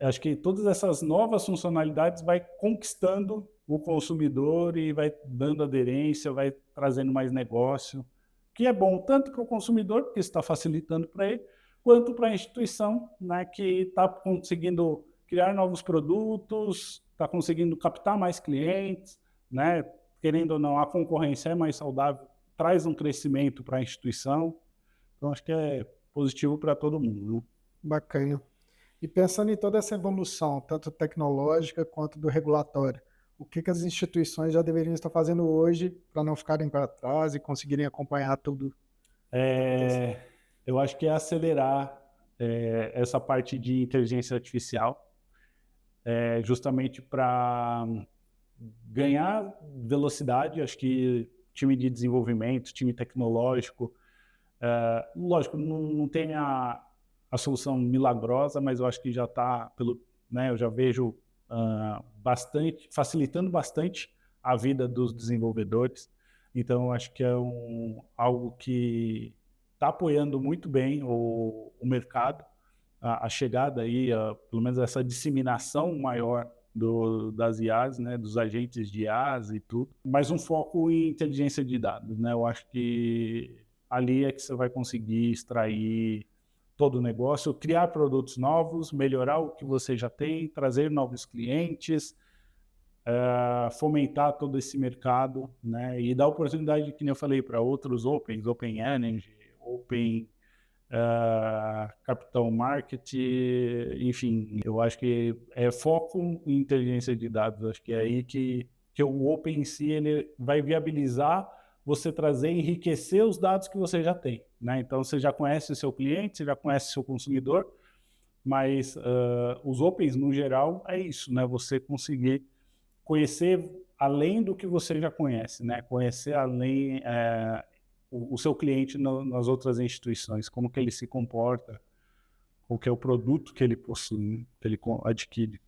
acho que todas essas novas funcionalidades vai conquistando o consumidor e vai dando aderência, vai trazendo mais negócio, que é bom tanto para o consumidor, porque está facilitando para ele, quanto para a instituição, né, que está conseguindo criar novos produtos, está conseguindo captar mais clientes, né, querendo ou não, a concorrência é mais saudável, traz um crescimento para a instituição. Então, acho que é positivo para todo mundo, viu? Bacana. E pensando em toda essa evolução, tanto tecnológica quanto do regulatório, o que as instituições já deveriam estar fazendo hoje para não ficarem para trás e conseguirem acompanhar tudo? Eu acho que é acelerar essa parte de inteligência artificial, justamente para ganhar velocidade. Acho que time de desenvolvimento, time tecnológico, lógico, não tem a solução milagrosa, mas eu acho que já está, né, eu já vejo facilitando bastante a vida dos desenvolvedores. Então, eu acho que é algo que está apoiando muito bem o mercado, a chegada aí, pelo menos essa disseminação maior das IAs, né, dos agentes de IAs e tudo, mas um foco em inteligência de dados, né? Eu acho que ali é que você vai conseguir extrair todo o negócio, criar produtos novos, melhorar o que você já tem, trazer novos clientes, fomentar todo esse mercado, né? E dar oportunidade, que nem eu falei, para outros Opens, Open Energy, Open Capital Market, enfim, eu acho que é foco em inteligência de dados. Acho que é aí que o Open em si ele vai viabilizar você trazer e enriquecer os dados que você já tem, né? Então, você já conhece o seu cliente, você já conhece o seu consumidor, mas os Opens, no geral, é isso, né? Você conseguir conhecer além do que você já conhece, né? Conhecer além o seu cliente nas outras instituições, como que ele se comporta, qual que é o produto que ele possui, que ele adquire.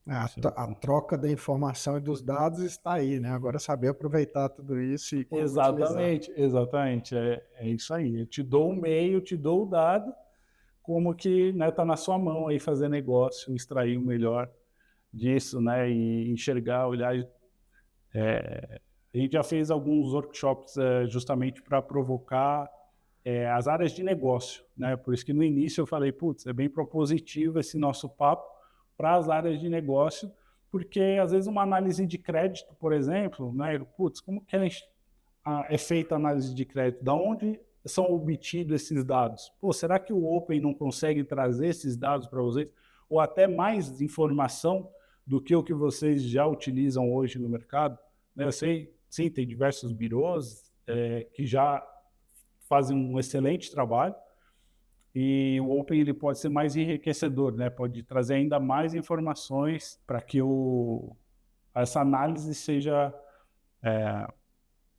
A troca da informação e dos dados está aí, né? Agora saber aproveitar tudo isso e como Exatamente, exatamente. É isso aí. Eu te dou o meio, te dou o dado, como que, né, tá na sua mão aí fazer negócio, extrair o melhor disso, né? E enxergar, olhar. A gente já fez alguns workshops justamente para provocar as áreas de negócio, né? Por isso que no início eu falei, putz, é bem propositivo esse nosso papo para as áreas de negócio, porque às vezes uma análise de crédito, por exemplo, né? Putz, como que é feita a análise de crédito? Da onde são obtidos esses dados? Pô, será que o Open não consegue trazer esses dados para vocês? Ou até mais informação do que o que vocês já utilizam hoje no mercado? Né, eu sei, sim, tem diversos birôs que já fazem um excelente trabalho, e o Open ele pode ser mais enriquecedor, né? Pode trazer ainda mais informações para que essa análise seja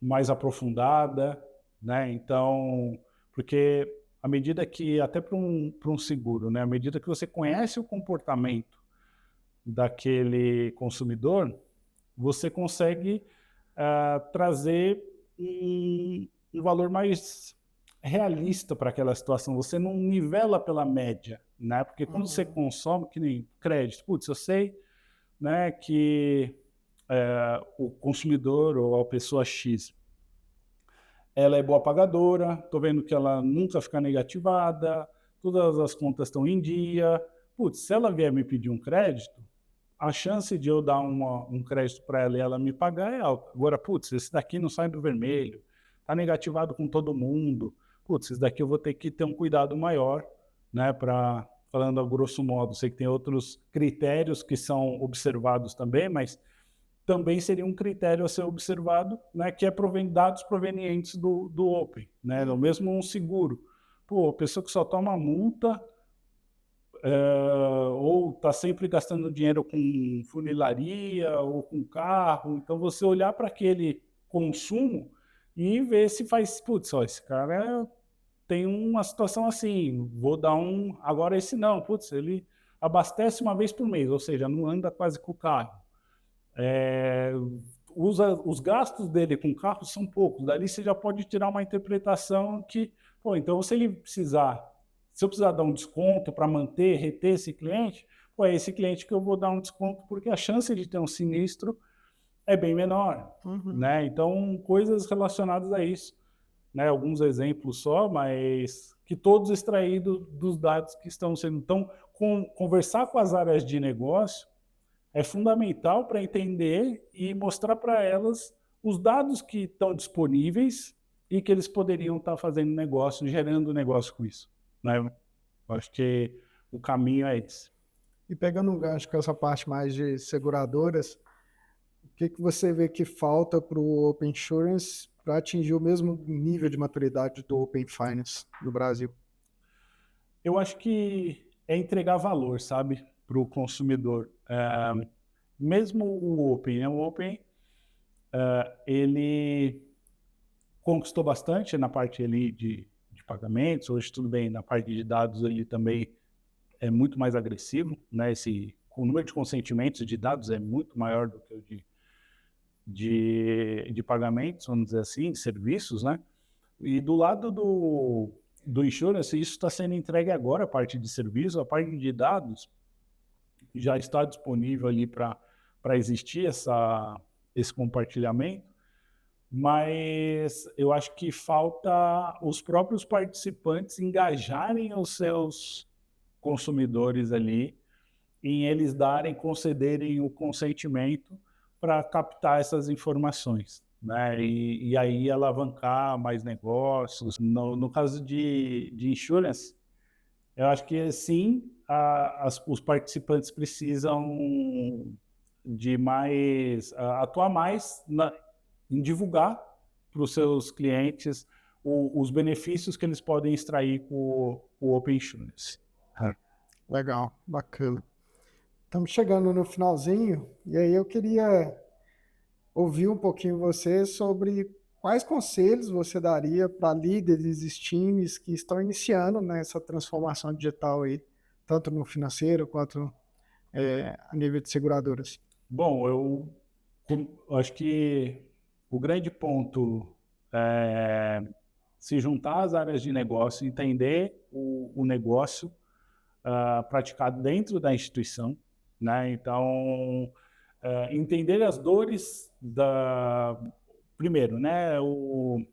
mais aprofundada, né? Então, porque à medida que, até para um seguro, né? À medida que você conhece o comportamento daquele consumidor, você consegue trazer um valor mais realista para aquela situação. Você não nivela pela média, né? Porque quando você consome, que nem crédito, putz, eu sei, né, que o consumidor ou a pessoa X, ela é boa pagadora, estou vendo que ela nunca fica negativada, todas as contas estão em dia. Putz, se ela vier me pedir um crédito, a chance de eu dar um crédito para ela e ela me pagar é alta. Agora, putz, esse daqui não sai do vermelho, está negativado com todo mundo. Putz, esse daqui eu vou ter que ter um cuidado maior, né? Falando a grosso modo, sei que tem outros critérios que são observados também, mas também seria um critério a ser observado, né? Que é dados provenientes do Open, né? O mesmo um seguro. Pô, a pessoa que só toma multa, ou está sempre gastando dinheiro com funilaria ou com carro, então você olhar para aquele consumo e ver se faz, putz, ó, esse cara tem uma situação assim, vou dar agora esse não, putz, ele abastece uma vez por mês, ou seja, não anda quase com o carro. Os gastos dele com o carro são poucos, dali você já pode tirar uma interpretação que, pô, então se eu precisar dar um desconto para reter esse cliente, pô, é esse cliente que eu vou dar um desconto, porque a chance de ter um sinistro é bem menor, né? Então, coisas relacionadas a isso, né? Alguns exemplos só, mas que todos extraídos dos dados que estão sendo. Então, conversar com as áreas de negócio é fundamental para entender e mostrar para elas os dados que estão disponíveis e que eles poderiam estar fazendo negócio, gerando negócio com isso, né? Eu acho que o caminho é esse. E pegando um gancho com essa parte mais de seguradoras, o que você vê que falta para o Open Insurance para atingir o mesmo nível de maturidade do Open Finance no Brasil? Eu acho que é entregar valor, sabe, para o consumidor. Mesmo o Open, né? O Open, ele conquistou bastante na parte ali de pagamentos. Hoje tudo bem, na parte de dados ele também é muito mais agressivo, né? O número de consentimentos de dados é muito maior do que o de pagamentos, vamos dizer assim, de serviços, né? E do lado do insurance, isso está sendo entregue agora, a parte de serviço, a parte de dados já está disponível ali para existir esse compartilhamento, mas eu acho que falta os próprios participantes engajarem os seus consumidores ali, em eles concederem o consentimento para captar essas informações, né? E aí alavancar mais negócios. No caso de insurance, eu acho que sim, os participantes precisam de atuar mais em divulgar para os seus clientes os benefícios que eles podem extrair com o Open Insurance. Legal, bacana. Estamos chegando no finalzinho, e aí eu queria ouvir um pouquinho você sobre quais conselhos você daria para líderes e times que estão iniciando nessa transformação digital aí, tanto no financeiro quanto a nível de seguradoras. Bom, eu acho que o grande ponto é se juntar às áreas de negócio, entender o negócio praticado dentro da instituição, né? Então, entender as dores primeiro, né? O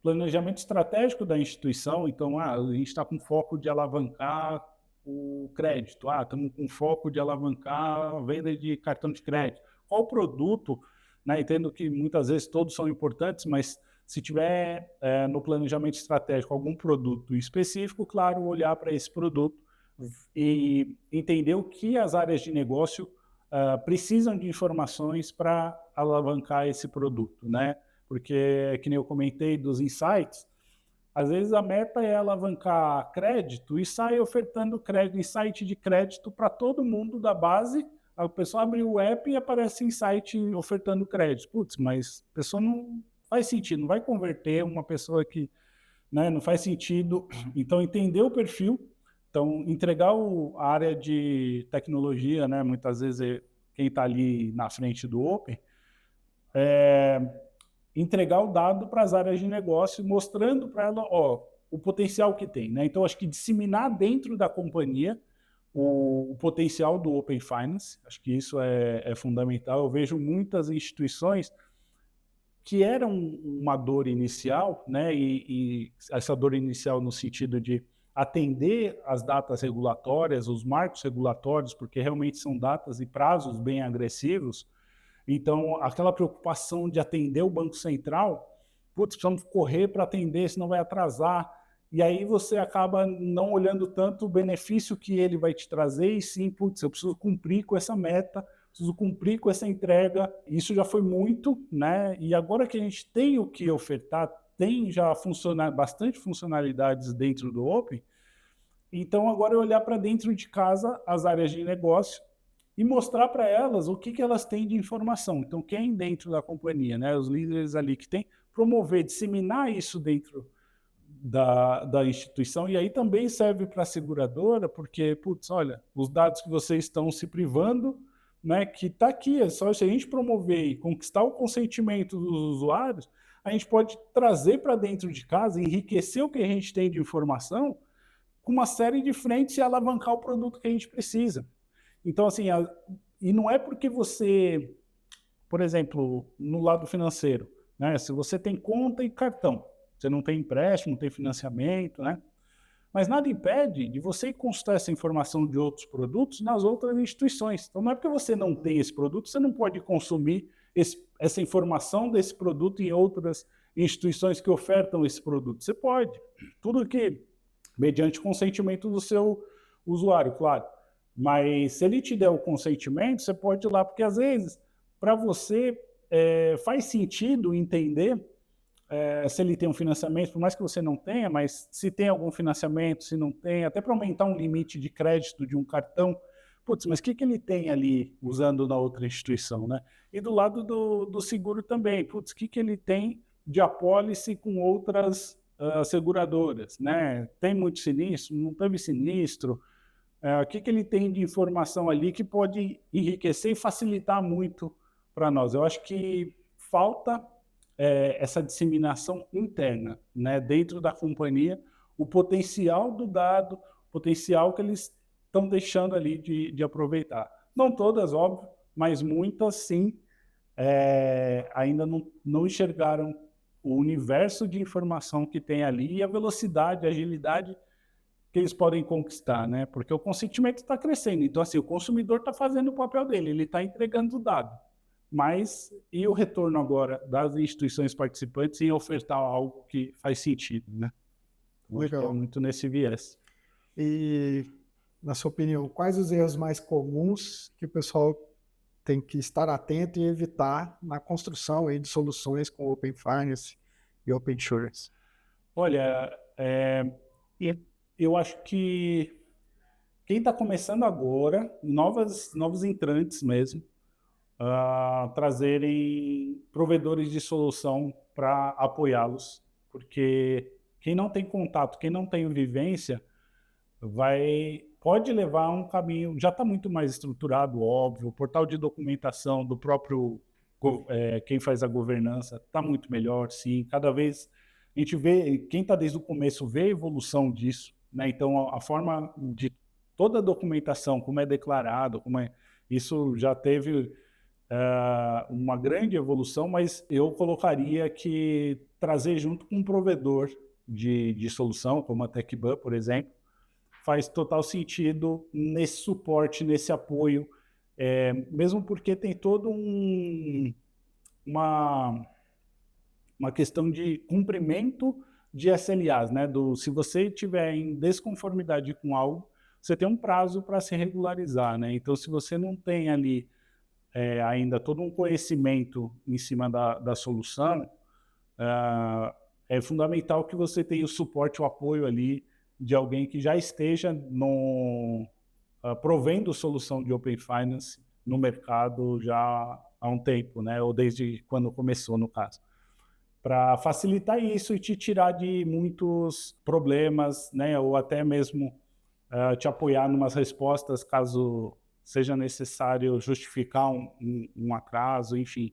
planejamento estratégico da instituição. Então, a gente está com foco de alavancar o crédito, estamos com foco de alavancar a venda de cartão de crédito. Qual produto, né? Entendo que muitas vezes todos são importantes, mas Se tiver no planejamento estratégico algum produto específico, claro, olhar para esse produto e entender o que as áreas de negócio precisam de informações para alavancar esse produto, né? Porque, que nem eu comentei dos insights, às vezes a meta é alavancar crédito e sai ofertando crédito, insight de crédito para todo mundo da base. A pessoa abre o app e aparece insight ofertando crédito. Putz, mas a pessoa não faz sentido, não vai converter uma pessoa que, né, não faz sentido. Então, entender o perfil, então entregar a área de tecnologia, né, muitas vezes quem está ali na frente do Open, entregar o dado para as áreas de negócio, mostrando para ela o potencial que tem, né? Então, acho que disseminar dentro da companhia o potencial do Open Finance, acho que isso é fundamental. Eu vejo muitas instituições que eram uma dor inicial, né? E essa dor inicial no sentido de atender as datas regulatórias, os marcos regulatórios, porque realmente são datas e prazos bem agressivos. Então, aquela preocupação de atender o Banco Central, putz, precisamos correr para atender, senão vai atrasar. E aí você acaba não olhando tanto o benefício que ele vai te trazer, e sim, putz, eu preciso cumprir com essa meta, preciso cumprir com essa entrega. Isso já foi muito, né? E agora que a gente tem o que ofertar, tem já bastante funcionalidades dentro do Open, então agora é olhar para dentro de casa as áreas de negócio e mostrar para elas o que elas têm de informação. Então, quem dentro da companhia, né, os líderes ali que tem, promover, disseminar isso dentro da instituição, e aí também serve para a seguradora, porque, putz, olha, os dados que vocês estão se privando, né, que está aqui, é só se a gente promover e conquistar o consentimento dos usuários, a gente pode trazer para dentro de casa, enriquecer o que a gente tem de informação, com uma série de frentes e alavancar o produto que a gente precisa. Então, assim, e não é porque você, por exemplo, no lado financeiro, né, se você tem conta e cartão, você não tem empréstimo, não tem financiamento, né? Mas nada impede de você consultar essa informação de outros produtos nas outras instituições. Então, não é porque você não tem esse produto, você não pode consumir essa informação desse produto em outras instituições que ofertam esse produto. Você pode. Tudo que, mediante consentimento do seu usuário, claro. Mas se ele te der o consentimento, você pode ir lá, porque às vezes, para você, faz sentido entender se ele tem um financiamento, por mais que você não tenha, mas se tem algum financiamento, se não tem, até para aumentar um limite de crédito de um cartão, putz, mas o que ele tem ali usando na outra instituição, né? E do lado do seguro também, putz, o que ele tem de apólice com outras seguradoras, né? Tem muito sinistro, não teve sinistro, o que ele tem de informação ali que pode enriquecer e facilitar muito para nós. Eu acho que falta essa disseminação interna, né, dentro da companhia, o potencial do dado, o potencial que eles estão deixando ali de aproveitar. Não todas, óbvio, mas muitas sim, ainda não enxergaram o universo de informação que tem ali e a velocidade, a agilidade que eles podem conquistar, né? Porque o consentimento está crescendo. Então, assim, o consumidor está fazendo o papel dele, ele está entregando o dado. Mas e o retorno agora das instituições participantes em ofertar algo que faz sentido, né? Então, acho que é muito nesse viés. E, na sua opinião, quais os erros mais comuns que o pessoal tem que estar atento e evitar na construção aí de soluções com Open Finance e Open Insurance? Olha, eu acho que quem está começando agora, novos entrantes mesmo, trazerem provedores de solução para apoiá-los, porque quem não tem contato, quem não tem vivência, pode levar a um caminho, já está muito mais estruturado, óbvio, o portal de documentação do próprio quem faz a governança está muito melhor, sim, cada vez a gente vê, quem está desde o começo vê a evolução disso, né? Então a forma de toda a documentação, como é declarado, isso já teve uma grande evolução, mas eu colocaria que trazer junto com um provedor de solução, como a TechBan, por exemplo, faz total sentido nesse suporte, nesse apoio, mesmo porque tem todo uma questão de cumprimento de SLAs, né? Se você tiver em desconformidade com algo, você tem um prazo para se regularizar, né? Então, se você não tem ali ainda todo um conhecimento em cima da solução, é fundamental que você tenha o suporte, o apoio ali de alguém que já esteja provendo solução de Open Finance no mercado já há um tempo, né? Ou desde quando começou, no caso, para facilitar isso e te tirar de muitos problemas, né? Ou até mesmo te apoiar em umas respostas caso seja necessário justificar um atraso, enfim,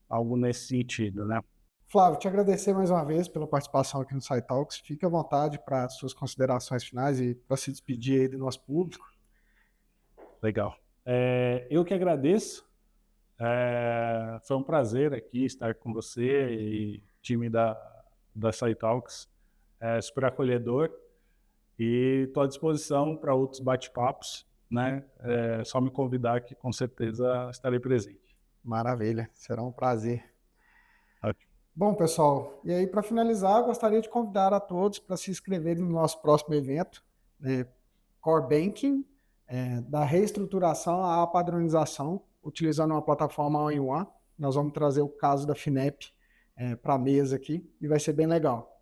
algo nesse sentido, né? Flávio, te agradecer mais uma vez pela participação aqui no SciTalks. Fique à vontade para suas considerações finais e para se despedir aí do nosso público. Legal. Eu que agradeço. Foi um prazer aqui estar com você e time da SciTalks. Super acolhedor. E estou à disposição para outros bate-papos, né? Só me convidar que com certeza estarei presente. Maravilha, será um prazer. Ótimo. Bom, pessoal, e aí para finalizar, gostaria de convidar a todos para se inscreverem no nosso próximo evento, Core Banking, da reestruturação à padronização, utilizando uma plataforma all-in-one. Nós vamos trazer o caso da FINEP para a mesa aqui e vai ser bem legal.